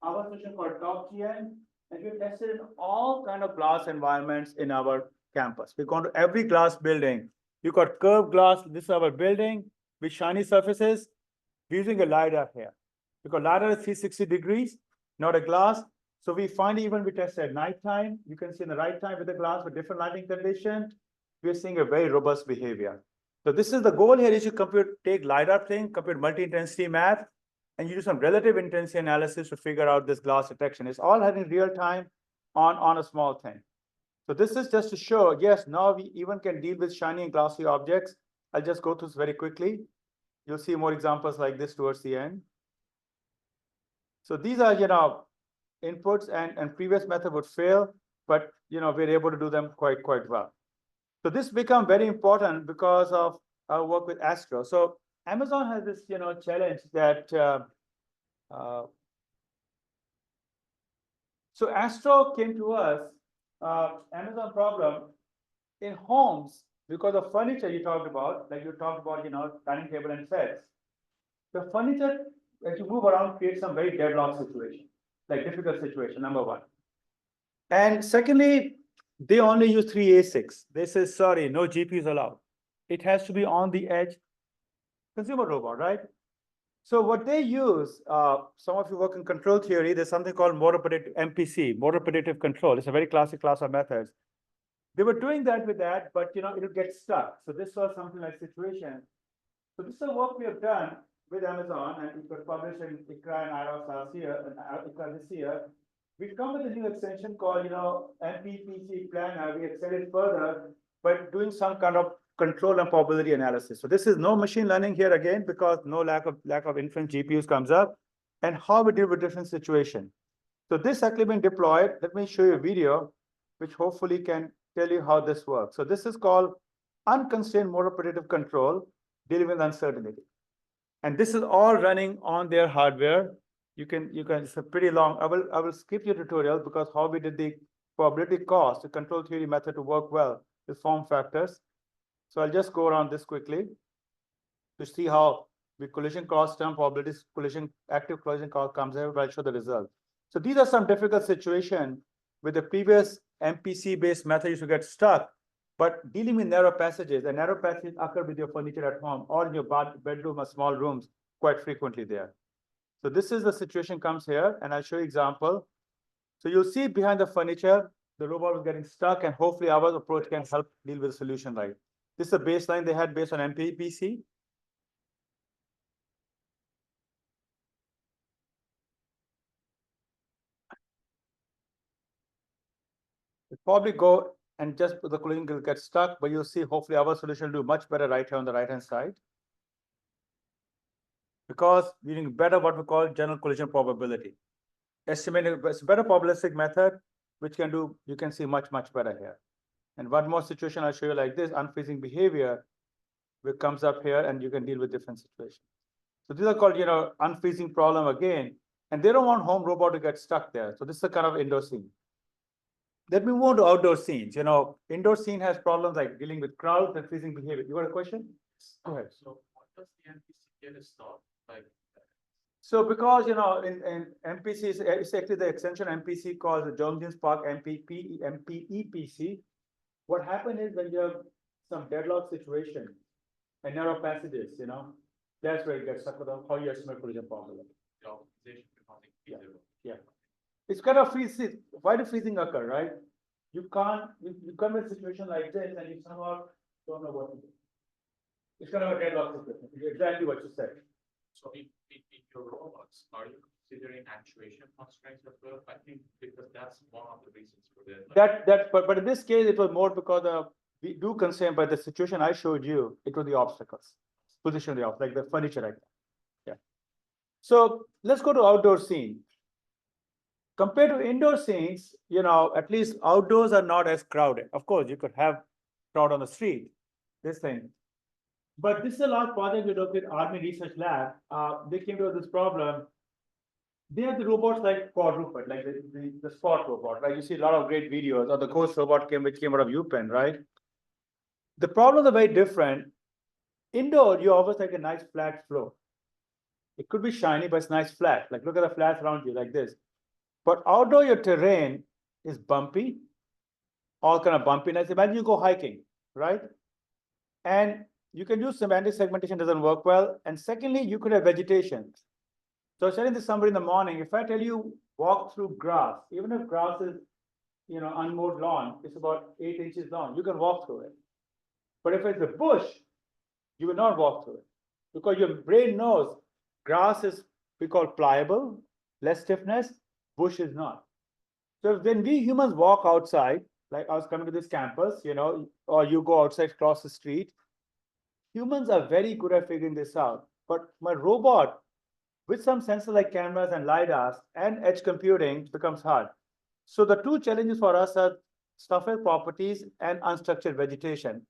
our solution called TopGN, And we've tested in all kind of glass environments in our campus. We've gone to every glass building. You've got curved glass. This is our building with shiny surfaces. We're using a LiDAR here. Because LiDAR is 360 degrees, not a glass. So we find even we test at nighttime. You can see in the right time with the glass with different lighting conditions. We're seeing a very robust behavior. So this is the goal here is you take LiDAR thing, compute multi-intensity math, and you do some relative intensity analysis to figure out this glass detection. It's all happening real time on a small thing. So this is just to show, yes, now we even can deal with shiny and glossy objects. I'll just go through this very quickly. You'll see more examples like this towards the end. So these are, inputs and previous method would fail, but, we're able to do them quite well. So this become very important because of our work with Astro. So Amazon has this, challenge that, so Astro came to us, Amazon problem in homes because of furniture you talked about, like you talked about, dining table and sets. The furniture, as you move around, creates some very deadlock situation, like difficult situation, number one. And secondly, they only use 3 ASICs. They say, sorry, no GPUs allowed. It has to be on the edge consumer robot, right? So what they use, some of you work in control theory, there's something called motor predictive MPC, motor predictive control. It's a very classic class of methods. They were doing that with that, but it'll get stuck. So this was something like situation. So this is the work we have done with Amazon, and it was published in ICRA and IROS last year, and ICRA this year. We've come with a new extension called, MPPC Planner. We extended further by doing some kind of control and probability analysis. So this is no machine learning here again, because no lack of inference GPUs comes up, and how we deal with different situations. So this actually been deployed. Let me show you a video, which hopefully can tell you how this works. So this is called unconstrained motor predictive control, dealing with uncertainty. And this is all running on their hardware. You can, it's a pretty long, I will skip your tutorial because how we did the probability cost, the control theory method to work well with form factors. So I'll just go around this quickly to see how the collision cost term probabilities, active collision cost comes in, but I'll show the result. So these are some difficult situations with the previous MPC-based method used to get stuck, but dealing with narrow passages, and narrow passages occur with your furniture at home or in your bedroom or small rooms quite frequently there. So this is the situation comes here, and I'll show you example. So you'll see behind the furniture, the robot was getting stuck, and hopefully our approach can help deal with the solution, right? This is a baseline they had based on MPPC. It probably go and just the collision will get stuck, but you'll see hopefully our solution will do much better right here on the right-hand side. Because we're using better what we call general collision probability. Estimating it's a better probabilistic method, which can do, you can see much better here. And one more situation I'll show you like this, unfreezing behavior, which comes up here, and you can deal with different situations. So these are called, unfreezing problem again, and they don't want home robot to get stuck there. So this is a kind of indoor scene. Let me move on to outdoor scenes. Indoor scene has problems like dealing with crowds and freezing behavior. You got a question? Go ahead. So what does the NPC get stop? Like, so because, in MPC, it's actually the extension MPC called the Jones Park MPEPC. What happened is when you have some deadlock situation and narrow passages, that's where it gets stuck with how you estimate collision probability. the optimization becoming feasible. Yeah. It's kind of freezing. Why do freezing occur, right? You can't, you come in a situation like this and you somehow don't know what to do. It's kind of a deadlock situation. Exactly what you said. So in your robots, are you considering actuation constraints as well? I think because that's one of the reasons for this. But in this case, it was more because we do constrain by the situation I showed you, it was the obstacles, position of the obstacles, like the furniture right there. Yeah. So let's go to outdoor scene. Compared to indoor scenes, at least outdoors are not as crowded. Of course, you could have crowd on the street, this thing. But this is a large project we did with Army Research Lab. They came to this problem. They have the robots like quadruped, like the spot robot, right? You see a lot of great videos, or the ghost robot which came out of UPenn, right? The problems are very different. Indoor, you always like a nice flat floor. It could be shiny, but it's nice flat. Like look at the flats around you like this. But outdoor, your terrain is bumpy, all kind of bumpiness. Imagine you go hiking, right? And you can use semantic segmentation, doesn't work well. And secondly, you could have vegetation. So I was telling this somebody in the morning, if I tell you walk through grass, even if grass is, unmowed lawn, it's about 8 inches long, you can walk through it. But if it's a bush, you will not walk through it because your brain knows grass is we call pliable, less stiffness, bush is not. So when we humans walk outside, like I was coming to this campus, or you go outside, cross the street, humans are very good at figuring this out. But my robot, with some sensors like cameras and LiDARs and edge computing, becomes hard. So the two challenges for us are surface properties and unstructured vegetation.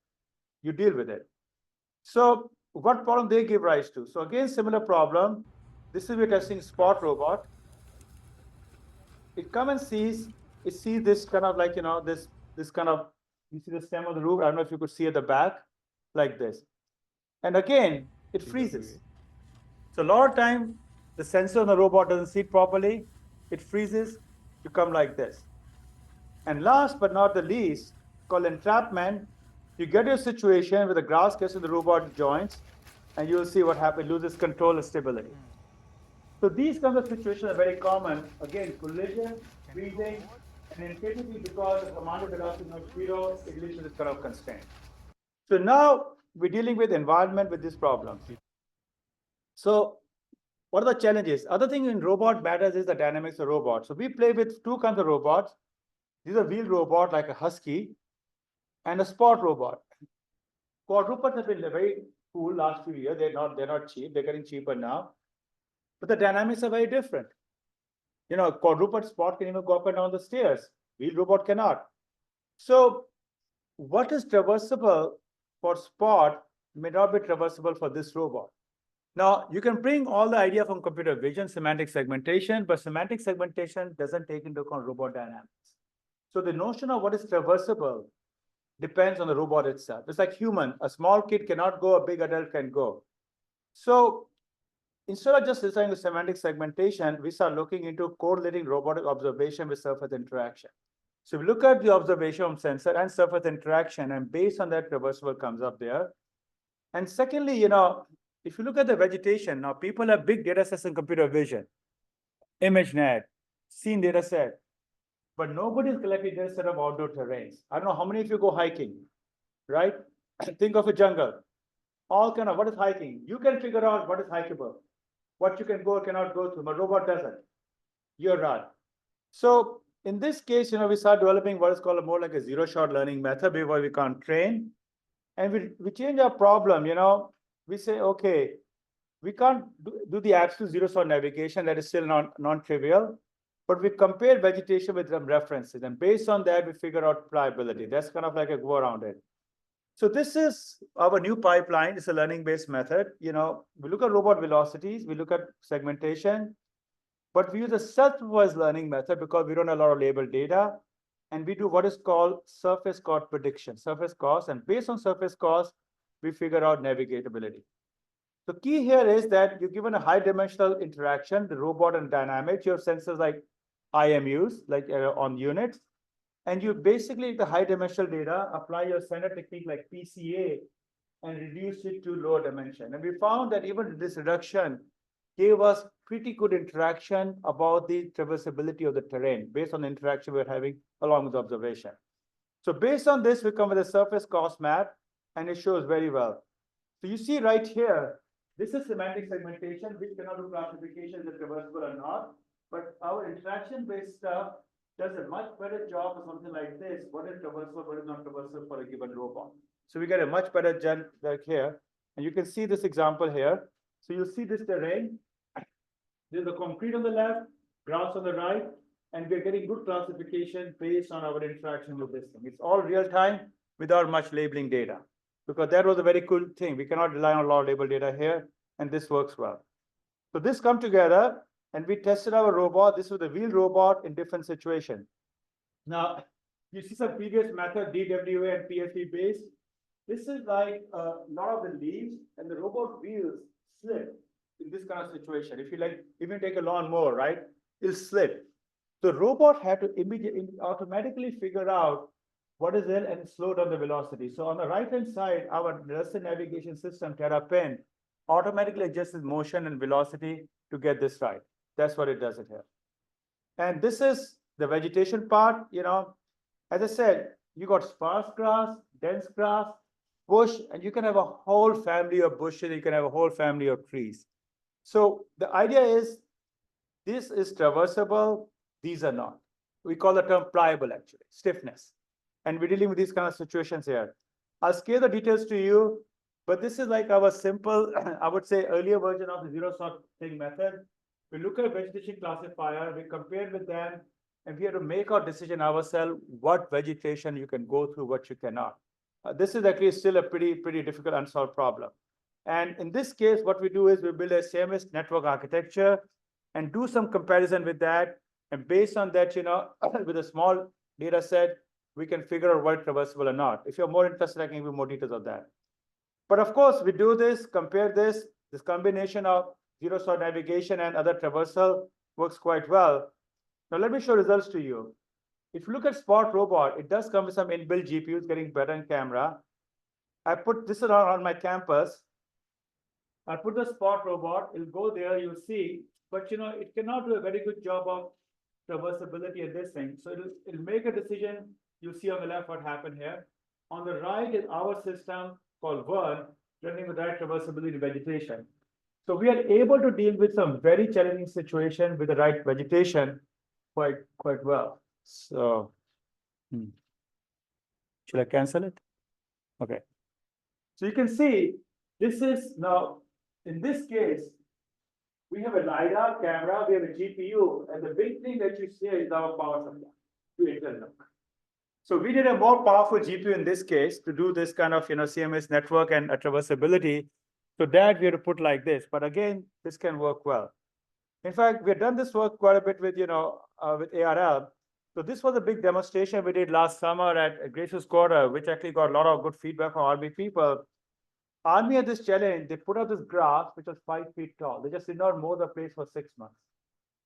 You deal with it. So what problem they give rise to? So again, similar problem. This is we're testing spot robot. It comes and sees this kind of like, this kind of, you see the stem of the roof. I don't know if you could see at the back, like this. And again, it freezes. So a lot of time, the sensor on the robot doesn't see it properly. It freezes to come like this. And last but not the least, called entrapment, you get your situation where the grass gets in the robot joints, and you'll see what happens, loses control and stability. So these kinds of situations are very common. Again, collision, freezing, and instability because the command velocity is not zero, it leads to this kind of constraint. So now we're dealing with environment with this problem. So what are the challenges? Other thing in robot matters is the dynamics of robots. So we play with two kinds of robots. These are wheel robot like a Husky and a spot robot. Quadrupeds have been very cool last few years. They're not cheap. They're getting cheaper now. But the dynamics are very different. Quadruped spot can even go up and down the stairs. Wheel robot cannot. So what is traversable for spot may not be traversable for this robot. Now, you can bring all the idea from computer vision, semantic segmentation, but semantic segmentation doesn't take into account robot dynamics. So the notion of what is traversable depends on the robot itself. It's like human. A small kid cannot go, a big adult can go. So instead of just designing semantic segmentation, we start looking into correlating robotic observation with surface interaction. So we look at the observation of sensor and surface interaction, and based on that, traversable comes up there. And secondly, if you look at the vegetation, now people have big data sets in computer vision, ImageNet, scene data set, but nobody's collecting data set of outdoor terrains. I don't know how many of you go hiking, right? Think of a jungle. All kind of, what is hiking? You can figure out what is hikeable, what you can go or cannot go through, but robot doesn't. You're right. So in this case, we start developing what is called more like a zero-shot learning method where we can't train. And we change our problem, we say, okay, we can't do the absolute zero-shot navigation. That is still non-trivial, but we compare vegetation with some references. And based on that, we figure out pliability. That's kind of like a go around it. So this is our new pipeline. It's a learning-based method. We look at robot velocities, we look at segmentation, but we use a self-supervised learning method because we don't have a lot of labeled data. And we do what is called surface cost prediction, surface cost. And based on surface cost, we figure out navigatability. The key here is that you're given a high dimensional interaction, the robot and dynamics, you have sensors like IMUs, like on units. And you basically, the high dimensional data, apply your standard technique like PCA and reduce it to lower dimension. And we found that even this reduction gave us pretty good interaction about the traversability of the terrain based on the interaction we're having along with observation. So based on this, we come with a surface cost map, and it shows very well. So you see right here, this is semantic segmentation, which cannot do classification, is it traversable or not. But our interaction-based stuff does a much better job of something like this. What is traversable, what is not traversable for a given robot? So we get a much better gen like here. And you can see this example here. So you see this terrain. There's the concrete on the left, grass on the right, and we're getting good classification based on our interaction with this thing. It's all real time without much labeling data, because that was a very cool thing. We cannot rely on a lot of label data here, and this works well. So this come together, and we tested our robot. This was a wheel robot in different situations. Now, you see some previous method, DWA and PSV based. This is like a lot of the leaves, and the robot wheels slip in this kind of situation. If you like, even take a lawnmower, right? It'll slip. The robot had to immediately automatically figure out what is it and slow down the velocity. So on the right-hand side, our rest navigation system, TerraPin, automatically adjusts its motion and velocity to get this right. That's what it does it here. And this is the vegetation part, as I said, you got sparse grass, dense grass, bush, and you can have a whole family of bushes, you can have a whole family of trees. So the idea is, this is traversable, these are not. We call the term pliable actually, stiffness. And we're dealing with these kind of situations here. I'll scale the details to you, but this is like our simple, I would say earlier version of the zero sorting method. We look at vegetation classifier, we compare with them, and we have to make our decision ourselves, what vegetation you can go through, what you cannot. This is actually still a pretty difficult unsolved problem. And in this case, what we do is we build a CMS network architecture and do some comparison with that. And based on that, with a small data set, we can figure out what's traversable or not. If you're more interested, I can give you more details of that. But of course, we do this, compare this combination of zero sort navigation and other traversal works quite well. Now let me show results to you. If you look at Spot Robot, it does come with some inbuilt GPUs getting better in camera. I put this on my campus. I put the Spot Robot, it'll go there, you'll see, but it cannot do a very good job of traversability at this thing. So it'll make a decision. You'll see on the left what happened here. On the right is our system called Vern, running with right traversability vegetation. So we are able to deal with some very challenging situation with the right vegetation quite well. So, should I cancel it? Okay. So you can see this is now, in this case, we have a LiDAR camera, we have a GPU, and the big thing that you see is our power supply to internal. So we did a more powerful GPU in this case to do this kind of CMS network and traversability. So that we have to put like this. But again, this can work well. In fact, we've done this work quite a bit with with ARL. So this was a big demonstration we did last summer at Gracious Quarter, which actually got a lot of good feedback from Army people. Army had this challenge. They put out this graph which was 5 feet tall. They just did not mow the place for 6 months.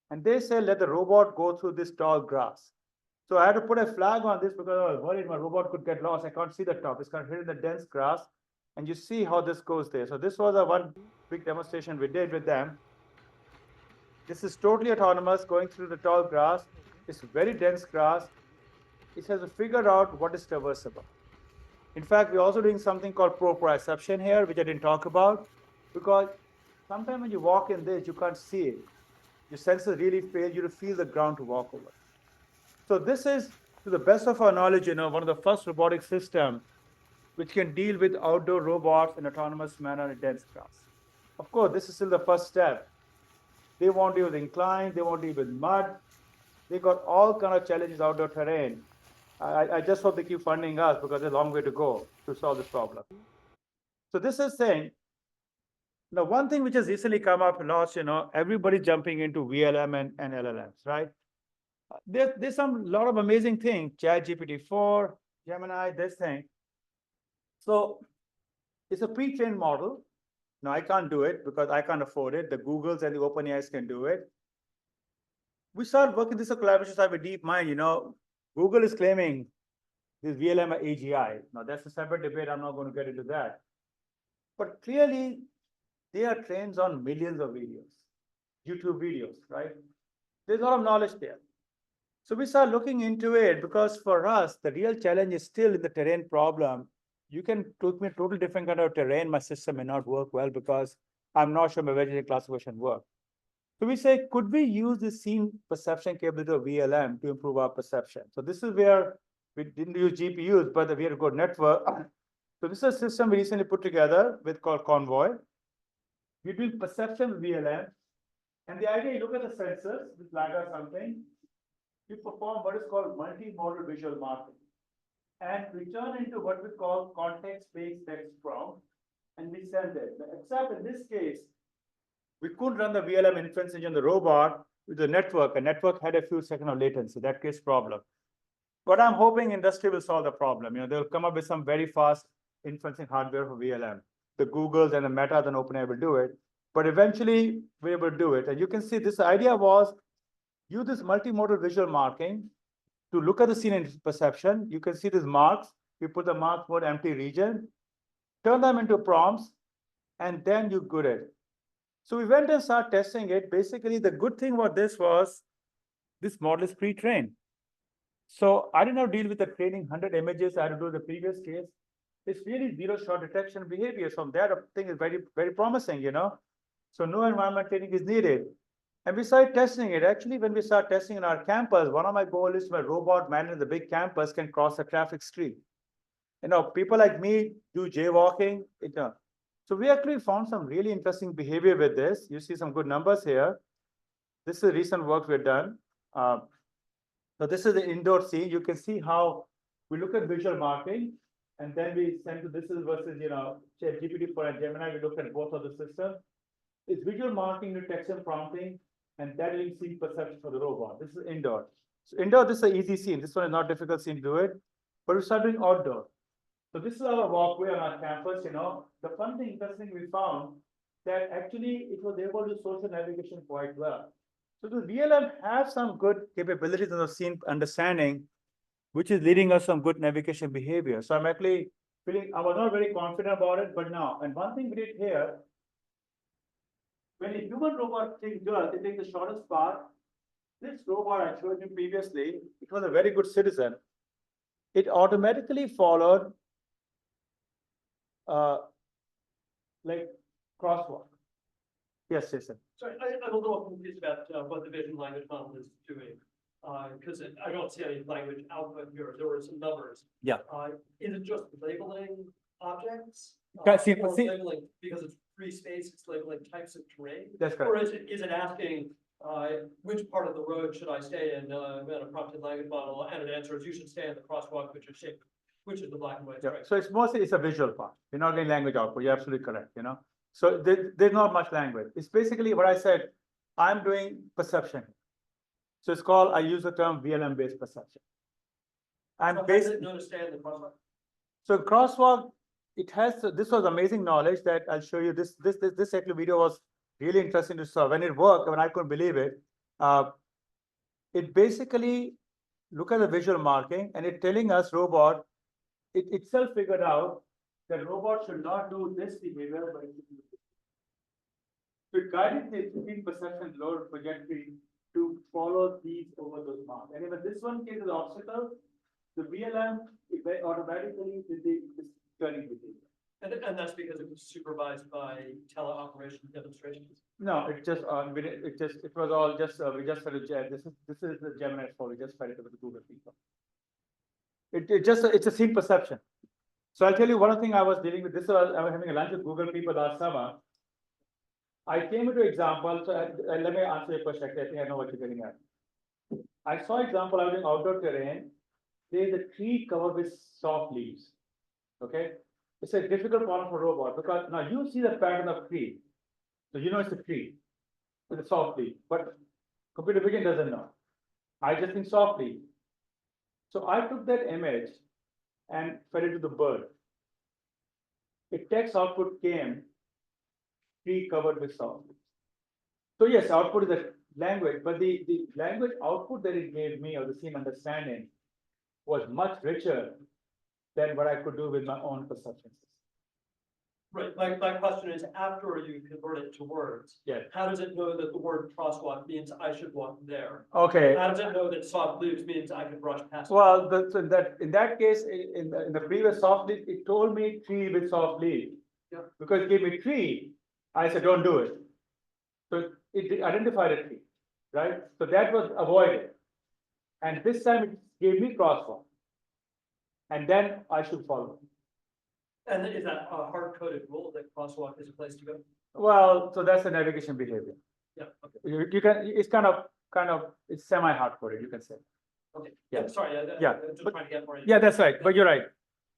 And they said, let the robot go through this tall grass. So I had to put a flag on this because I was worried my robot could get lost. I can't see the top. It's kind of hidden in the dense grass. And you see how this goes there. So this was one big demonstration we did with them. This is totally autonomous going through the tall grass. It's very dense grass. It has to figure out what is traversable. In fact, we're also doing something called proprioception here, which I didn't talk about, because sometimes when you walk in this, you can't see it. Your senses really fail you to feel the ground to walk over. So this is, to the best of our knowledge, one of the first robotic systems which can deal with outdoor robots in autonomous manner in dense grass. Of course, this is still the first step. They won't deal with incline, they won't deal with mud. They got all kind of challenges outdoor terrain. I just hope they keep funding us because there's a long way to go to solve this problem. So this is saying, now one thing which has recently come up a lot, everybody's jumping into VLM and LLMs, right? There's some lot of amazing things, ChatGPT-4, Gemini, this thing. So it's a pre-trained model. Now I can't do it because I can't afford it. The Googles and the OpenAIs can do it. We started working this collaboration side with DeepMind. Google is claiming this VLM are AGI. Now that's a separate debate. I'm not going to get into that. But clearly, they are trained on millions of videos, YouTube videos, right? There's a lot of knowledge there. So we start looking into it because for us, the real challenge is still in the terrain problem. You can take me a totally different kind of terrain. My system may not work well because I'm not sure my vegetation classification works. So we say, could we use the scene perception capability of VLM to improve our perception? So this is where we didn't use GPUs, but we had a good network. So this is a system we recently put together called Convoy. We do perception with VLM. And the idea, you look at the sensors, this LiDAR something, you perform what is called multimodal visual marking. And we turn into what we call context-based text prompt, and we send it. Except in this case, we couldn't run the VLM inference engine on the robot with the network. A network had a few seconds of latency. That case problem. But I'm hoping industry will solve the problem. They'll come up with some very fast inferencing hardware for VLM. The Googles and the Meta and OpenAI will do it. But eventually, we're able to do it. And you can see this idea was use this multimodal visual marking to look at the scene in perception. You can see these marks. We put the marks mode empty region, turn them into prompts, and then you good it. So we went and started testing it. Basically, the good thing about this was this model is pre-trained. So I didn't have to deal with the training 100 images I had to do the previous case. It's really zero shot detection behavior. So that thing is very, very promising, you know. So no environment training is needed. And we started testing it. Actually, when we start testing in our campus, one of my goals is my robot managing the big campus can cross a traffic street. You know, people like me do jaywalking. So we actually found some really interesting behavior with this. You see some good numbers here. This is recent work we've done. So this is the indoor scene. You can see how we look at visual marking, and then we send to this is versus, you know, GPT-4 and Gemini. We look at both of the systems. It's visual marking, detection, prompting, and that is scene perception for the robot. This is indoor. So indoor, this is an easy scene. This one is not difficult scene to do it, but we start doing outdoor. So this is our walkway on our campus, you know. The fun thing, interesting we found that actually it was able to social navigation quite well. So the VLM have some good capabilities in the scene understanding, which is leading us some good navigation behavior. So I'm actually feeling, I was not very confident about it, but now, and one thing we did here, when a human robot thing does, they take the shortest path. This robot I showed you previously, it was a very good citizen. It automatically followed like crosswalk. Yes, Jason. Sorry, I'm a little confused about what the vision language model is doing. Because I don't see any language output here. There were some numbers. Yeah. Is it just labeling objects? Okay, Or see. labeling, because it's free space, it's labeling types of terrain? That's Or correct. is it asking which part of the road should I stay in a prompted language model? And it answers, you should stay in the crosswalk, which is shaped, which is the black and white Yeah. stripe. So it's mostly a visual part. You're not getting language output. You're absolutely correct. You know. So there's not much language. It's basically what I said. I'm doing perception. So it's called, I use the term VLM-based perception. And So how does basically, it understand the crosswalk? so crosswalk, it has, this was amazing knowledge that I'll show you. This actually video was really interesting to saw. When it worked, when I couldn't believe it, it basically look at the visual marking and it telling us robot, it itself figured out that robot should not do this behavior, but it should do this. So it guided the screen perception load trajectory to follow these over those marks. And even this one case is obstacle, the VLM automatically did this turning behavior. And that's because it was supervised by teleoperation demonstrations? No, it just it was all just we just started this is the Gemini 4. We just fed it with the Google people. It's a scene perception. So I'll tell you one thing I was dealing with. This was I was having a lunch with Google people last summer. I came into example. So let me answer your question. I think I know what you're getting at. I saw example. I was in outdoor terrain. There's a tree covered with soft leaves. Okay, it's a difficult problem for robot because now you see the pattern of tree. So you know it's a tree with a soft leaf, but computer vision doesn't know. I just think soft leaf. So I took that image and fed it to the bird. A text output came, tree covered with soft leaves. So yes, output is a language, but the language output that it gave me or the scene understanding was much richer than what I could do with my own perception system. Right, my question is, after you convert it to words, Yeah. how does it know that the word crosswalk means I should walk there? Okay. How does it know that soft leaves means I can brush past? it? Well, so in that case, in the previous soft leaf, it told me tree with soft leaf. Yeah. Because it gave me tree, I said, don't do it. So it identified a tree, right? So that was avoided. And this time it gave me crosswalk. And then I should follow. And is that a hard-coded rule that crosswalk is a place to go? Well, so that's the navigation behavior. Yeah, okay, You can, it's kind of, it's semi-hard coded, you can say. okay. Yeah. I'm sorry, Yeah, I'm just but- trying to get more. Yeah, that's right, but you're right.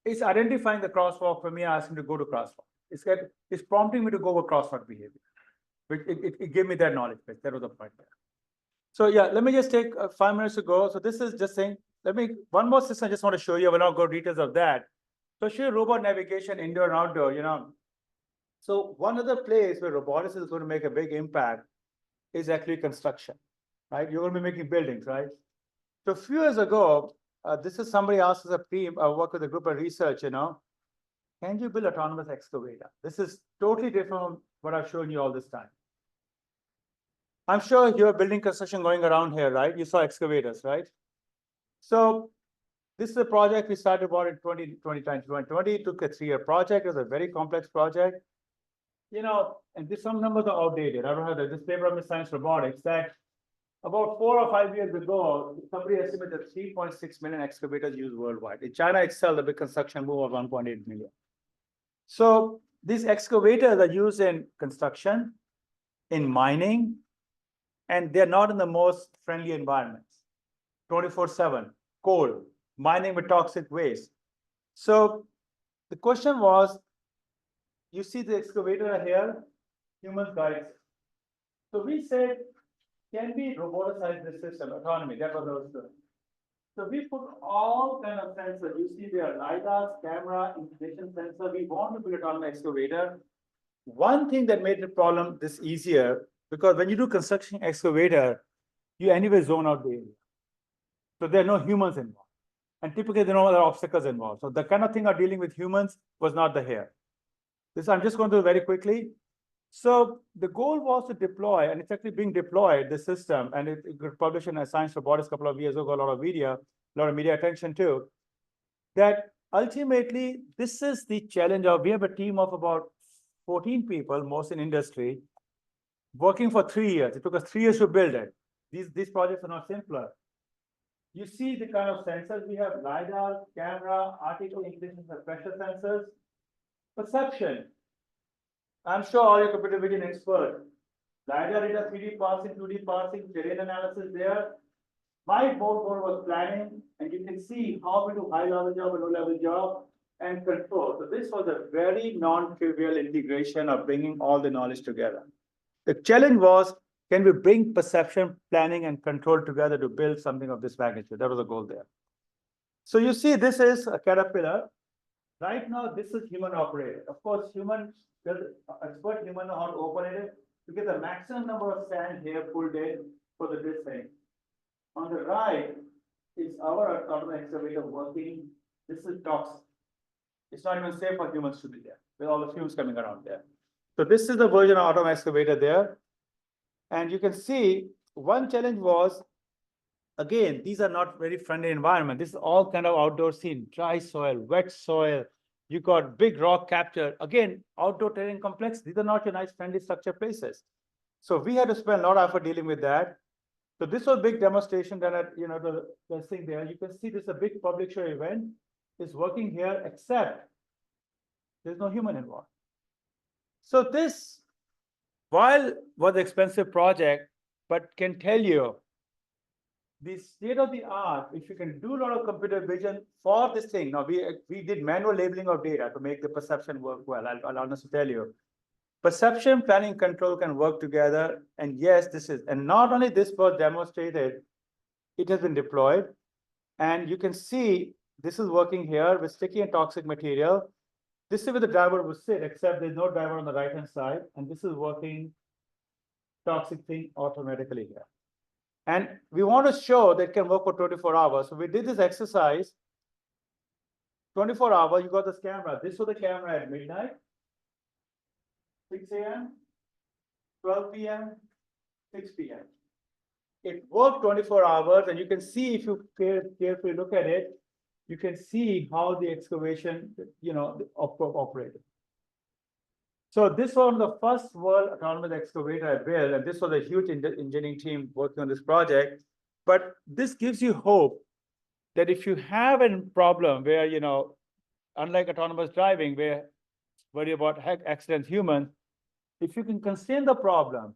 It's identifying the crosswalk for me, asking to go to crosswalk. It's prompting me to go over crosswalk behavior. But it gave me that knowledge base. That was the point there. So yeah, let me just take 5 minutes to go. So this is just saying, one more system I just want to show you. I will not go details of that. So show you robot navigation, indoor and outdoor, you know. So one other place where robotics is going to make a big impact is actually construction. right? You're going to be making buildings, right? So a few years ago, this is somebody asked us a team, work with a group of research, can you build autonomous excavator? This is totally different from what I've shown you all this time. I'm sure you have building construction going around here, right? You saw excavators, right? So this is a project we started about in 2020. It took a 3-year project. It was a very complex project. And some numbers are outdated. I don't have this paper on science robotics that about 4 or 5 years ago, somebody estimated 3.6 million excavators used worldwide. In China itself, the big construction boom was 1.8 million. So these excavators are used in construction, in mining, and they're not in the most friendly environments. 24/7, cold, mining with toxic waste. So the question was, you see the excavator here, humans guides. So we said, can we roboticize this system, autonomy? That was our story. So we put all kind of sensors. You see there are LiDAR, camera, inclination sensor. We want to build autonomous excavator. One thing that made the problem this easier, because when you do construction excavator, you anyway zone out the area. So there are no humans involved. And typically there are no other obstacles involved. So the kind of thing of dealing with humans was not the here. This I'm just going to do very quickly. So the goal was to deploy, and it's actually being deployed, the system, and it got published in a Science Robotics a couple of years ago, a lot of media attention too, that ultimately this is the challenge of, we have a team of about 14 people, most in industry, working for 3 years. It took us 3 years to build it. These projects are not simpler. You see the kind of sensors we have: LiDAR, camera, artificial intelligence, and pressure sensors. Perception. I'm sure all your computer vision experts. LiDAR data, 3D parsing, 2D parsing, terrain analysis there. My board was planning, and you can see how we do high-level job and low-level job and control. So this was a very non-trivial integration of bringing all the knowledge together. The challenge was, can we bring perception, planning, and control together to build something of this magnitude? That was the goal there. So you see, this is a Caterpillar. Right now, this is human operated. Of course, expert human know how to operate it to get the maximum number of sand here pulled in for this thing. On the right is our autonomous excavator working. This is toxic. It's not even safe for humans to be there with all the fumes coming around there. So this is the version of autonomous excavator there. And you can see one challenge was, again, these are not very friendly environment. This is all kind of outdoor scene, dry soil, wet soil. You got big rock capture. Again, outdoor terrain complex. These are not your nice friendly structured places. So we had to spend a lot of effort dealing with that. So this was a big demonstration that the thing there. You can see this is a big public show event. It's working here, except there's no human involved. So this, while was an expensive project, but can tell you the state of the art, if you can do a lot of computer vision for this thing. Now we did manual labeling of data to make the perception work well. I'll honestly tell you. Perception, planning, control can work together. And yes, and not only this was demonstrated, it has been deployed. And you can see this is working here with sticky and toxic material. This is where the driver would sit, except there's no driver on the right-hand side. And this is working toxic thing automatically here. And we want to show that it can work for 24 hours. So we did this exercise. 24 hours, you got this camera. This was the camera at midnight. 6 a.m., 12 p.m., 6 p.m. It worked 24 hours, and you can see, if you carefully look at it, you can see how the excavation, operated. So this was the first world autonomous excavator I built, and this was a huge engineering team working on this project. But this gives you hope that if you have a problem where, unlike autonomous driving, where worry about accidents, humans, if you can constrain the problem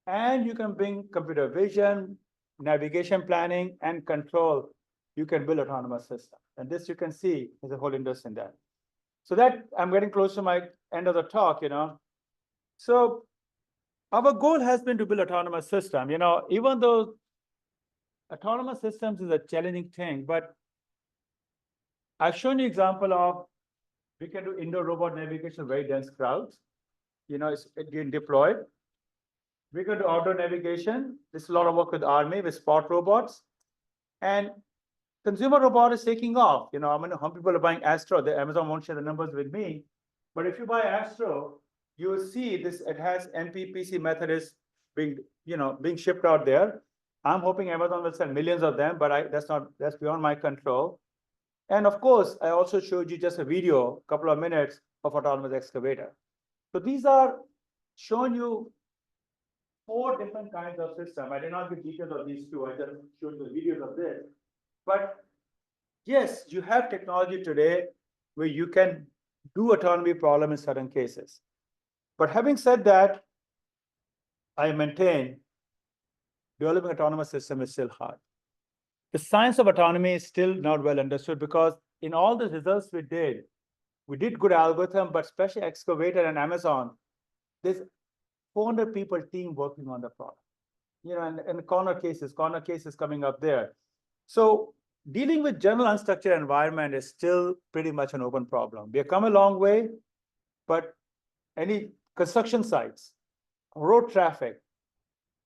and you can bring computer vision, navigation planning, and control, you can build autonomous system. And this you can see there's a whole industry in that. So that I'm getting close to my end of the talk, So our goal has been to build autonomous system, even though autonomous systems is a challenging thing, but I've shown you example of we can do indoor robot navigation, very dense crowds. It's getting deployed. We're going to outdoor navigation. This is a lot of work with Army, with spot robots. And consumer robot is taking off. You know, I mean, how many people are buying Astro? The Amazon won't share the numbers with me. But if you buy Astro, you will see this, it has MPPC method is being, being shipped out there. I'm hoping Amazon will sell millions of them, but that's beyond my control. And of course, I also showed you just a video, a couple of minutes of autonomous excavator. So these are showing you 4 different kinds of system. I did not give details of these 2. I just showed the videos of this. But yes, you have technology today where you can do autonomy problem in certain cases. But having said that, I maintain developing autonomous system is still hard. The science of autonomy is still not well understood because in all the results we did good algorithm, but especially excavator and Amazon, there's 400 people team working on the problem. And corner cases coming up there. So dealing with general unstructured environment is still pretty much an open problem. We have come a long way, but any construction sites, road traffic,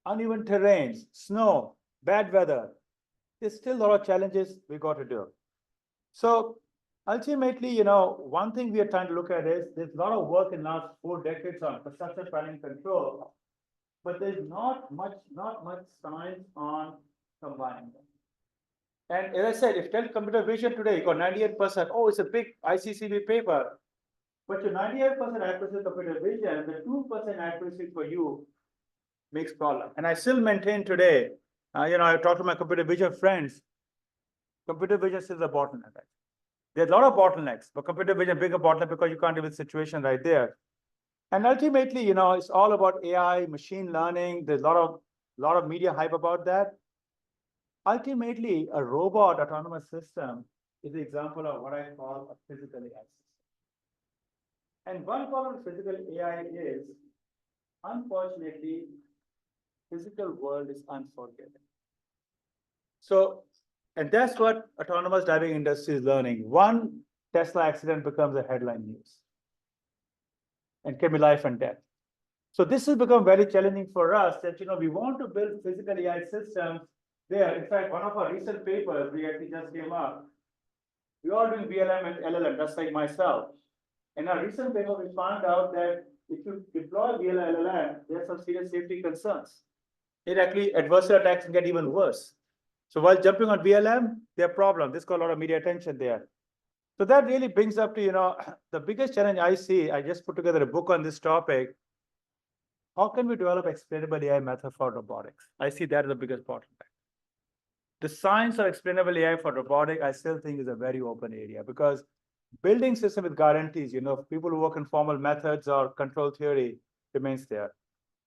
uneven terrains, snow, bad weather, there's still a lot of challenges we got to do. So ultimately, one thing we are trying to look at is there's a lot of work in the last 4 decades on construction planning control, but there's not much science on combining them. And as I said, if you tell computer vision today, you got 98%, oh, it's a big ICCB paper, but your 98% accuracy computer vision, the 2% accuracy for you makes problem. And I still maintain today, I talked to my computer vision friends, computer vision is a bottleneck. There's a lot of bottlenecks, but computer vision bigger bottleneck because you can't deal with the situation right there. And ultimately, it's all about AI, machine learning. There's a lot of media hype about that. Ultimately, a robot autonomous system is an example of what I call a physical AI system. And one problem with physical AI is, unfortunately, physical world is unforgiving. So, and that's what autonomous driving industry is learning. One Tesla accident becomes a headline news and can be life and death. So this has become very challenging for us that, we want to build physical AI systems there. In fact, one of our recent papers, we actually just came up, we are doing VLM and LLM, just like myself. In our recent paper, we found out that if you deploy VLM and LLM, there's some serious safety concerns. It actually, adversarial attacks can get even worse. So while jumping on VLM, there are problems. This got a lot of media attention there. So that really brings up to, the biggest challenge I see, I just put together a book on this topic. How can we develop explainable AI method for robotics? I see that as the biggest bottleneck. The science of explainable AI for robotics, I still think is a very open area because building system with guarantees, people who work in formal methods or control theory remains there.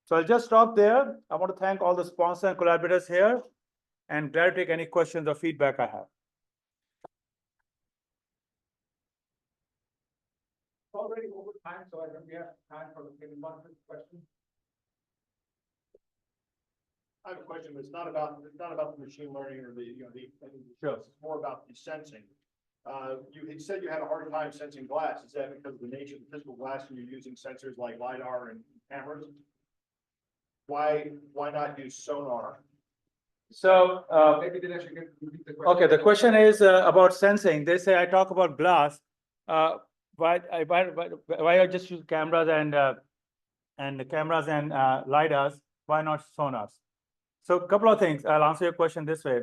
So I'll just stop there. I want to thank all the sponsors and collaborators here and glad to take any questions or feedback I have. Already over time, so I think we have time for maybe one question. I have a question, but it's not about the machine learning or the Sure. It's more about the sensing. You had said you had a hard time sensing glass. Is that because of the nature of the physical glass and you're using sensors like LiDAR and cameras? Why not use sonar? So Maybe Dinesh, you can repeat the question. okay, the question is about sensing. They say I talk about glass. Why I just use cameras and LiDARs? Why not sonars? So a couple of things. I'll answer your question this way.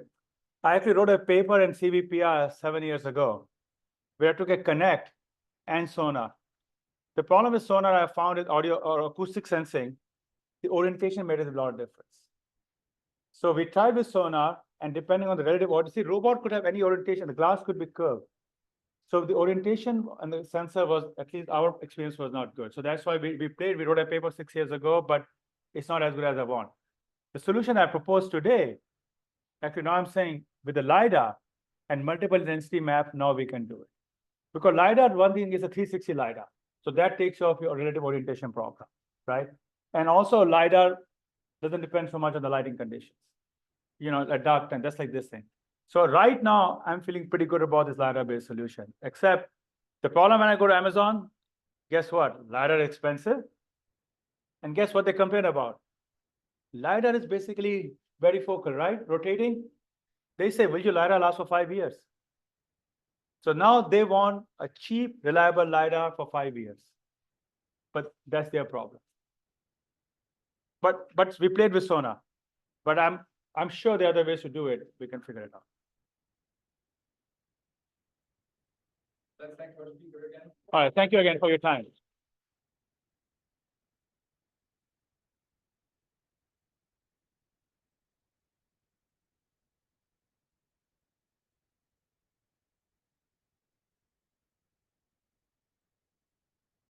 I actually wrote a paper in CVPR 7 years ago where I took a Connect and sonar. The problem with sonar I found is audio or acoustic sensing. The orientation made a lot of difference. So we tried with sonar, and depending on the relative orientation, robot could have any orientation. The glass could be curved. So the orientation and the sensor was, at least our experience was not good. So that's why we wrote a paper 6 years ago, but it's not as good as I want. The solution I propose today, actually now I'm saying with the LiDAR and multiple density map, now we can do it. Because LiDAR, one thing is a 360 LiDAR. So that takes off your relative orientation problem, right? And also LiDAR doesn't depend so much on the lighting conditions. At dark time, just like this thing. So right now, I'm feeling pretty good about this LiDAR-based solution, except the problem when I go to Amazon, guess what? LiDAR is expensive. And guess what they complain about? LiDAR is basically very focal, right? Rotating. They say, will your LiDAR last for 5 years? So now they want a cheap, reliable LiDAR for 5 years. But that's their problem. But we played with sonar. But I'm sure there are other ways to do it. We can figure it out. Let's thank our speaker again. All right. Thank you again for your time.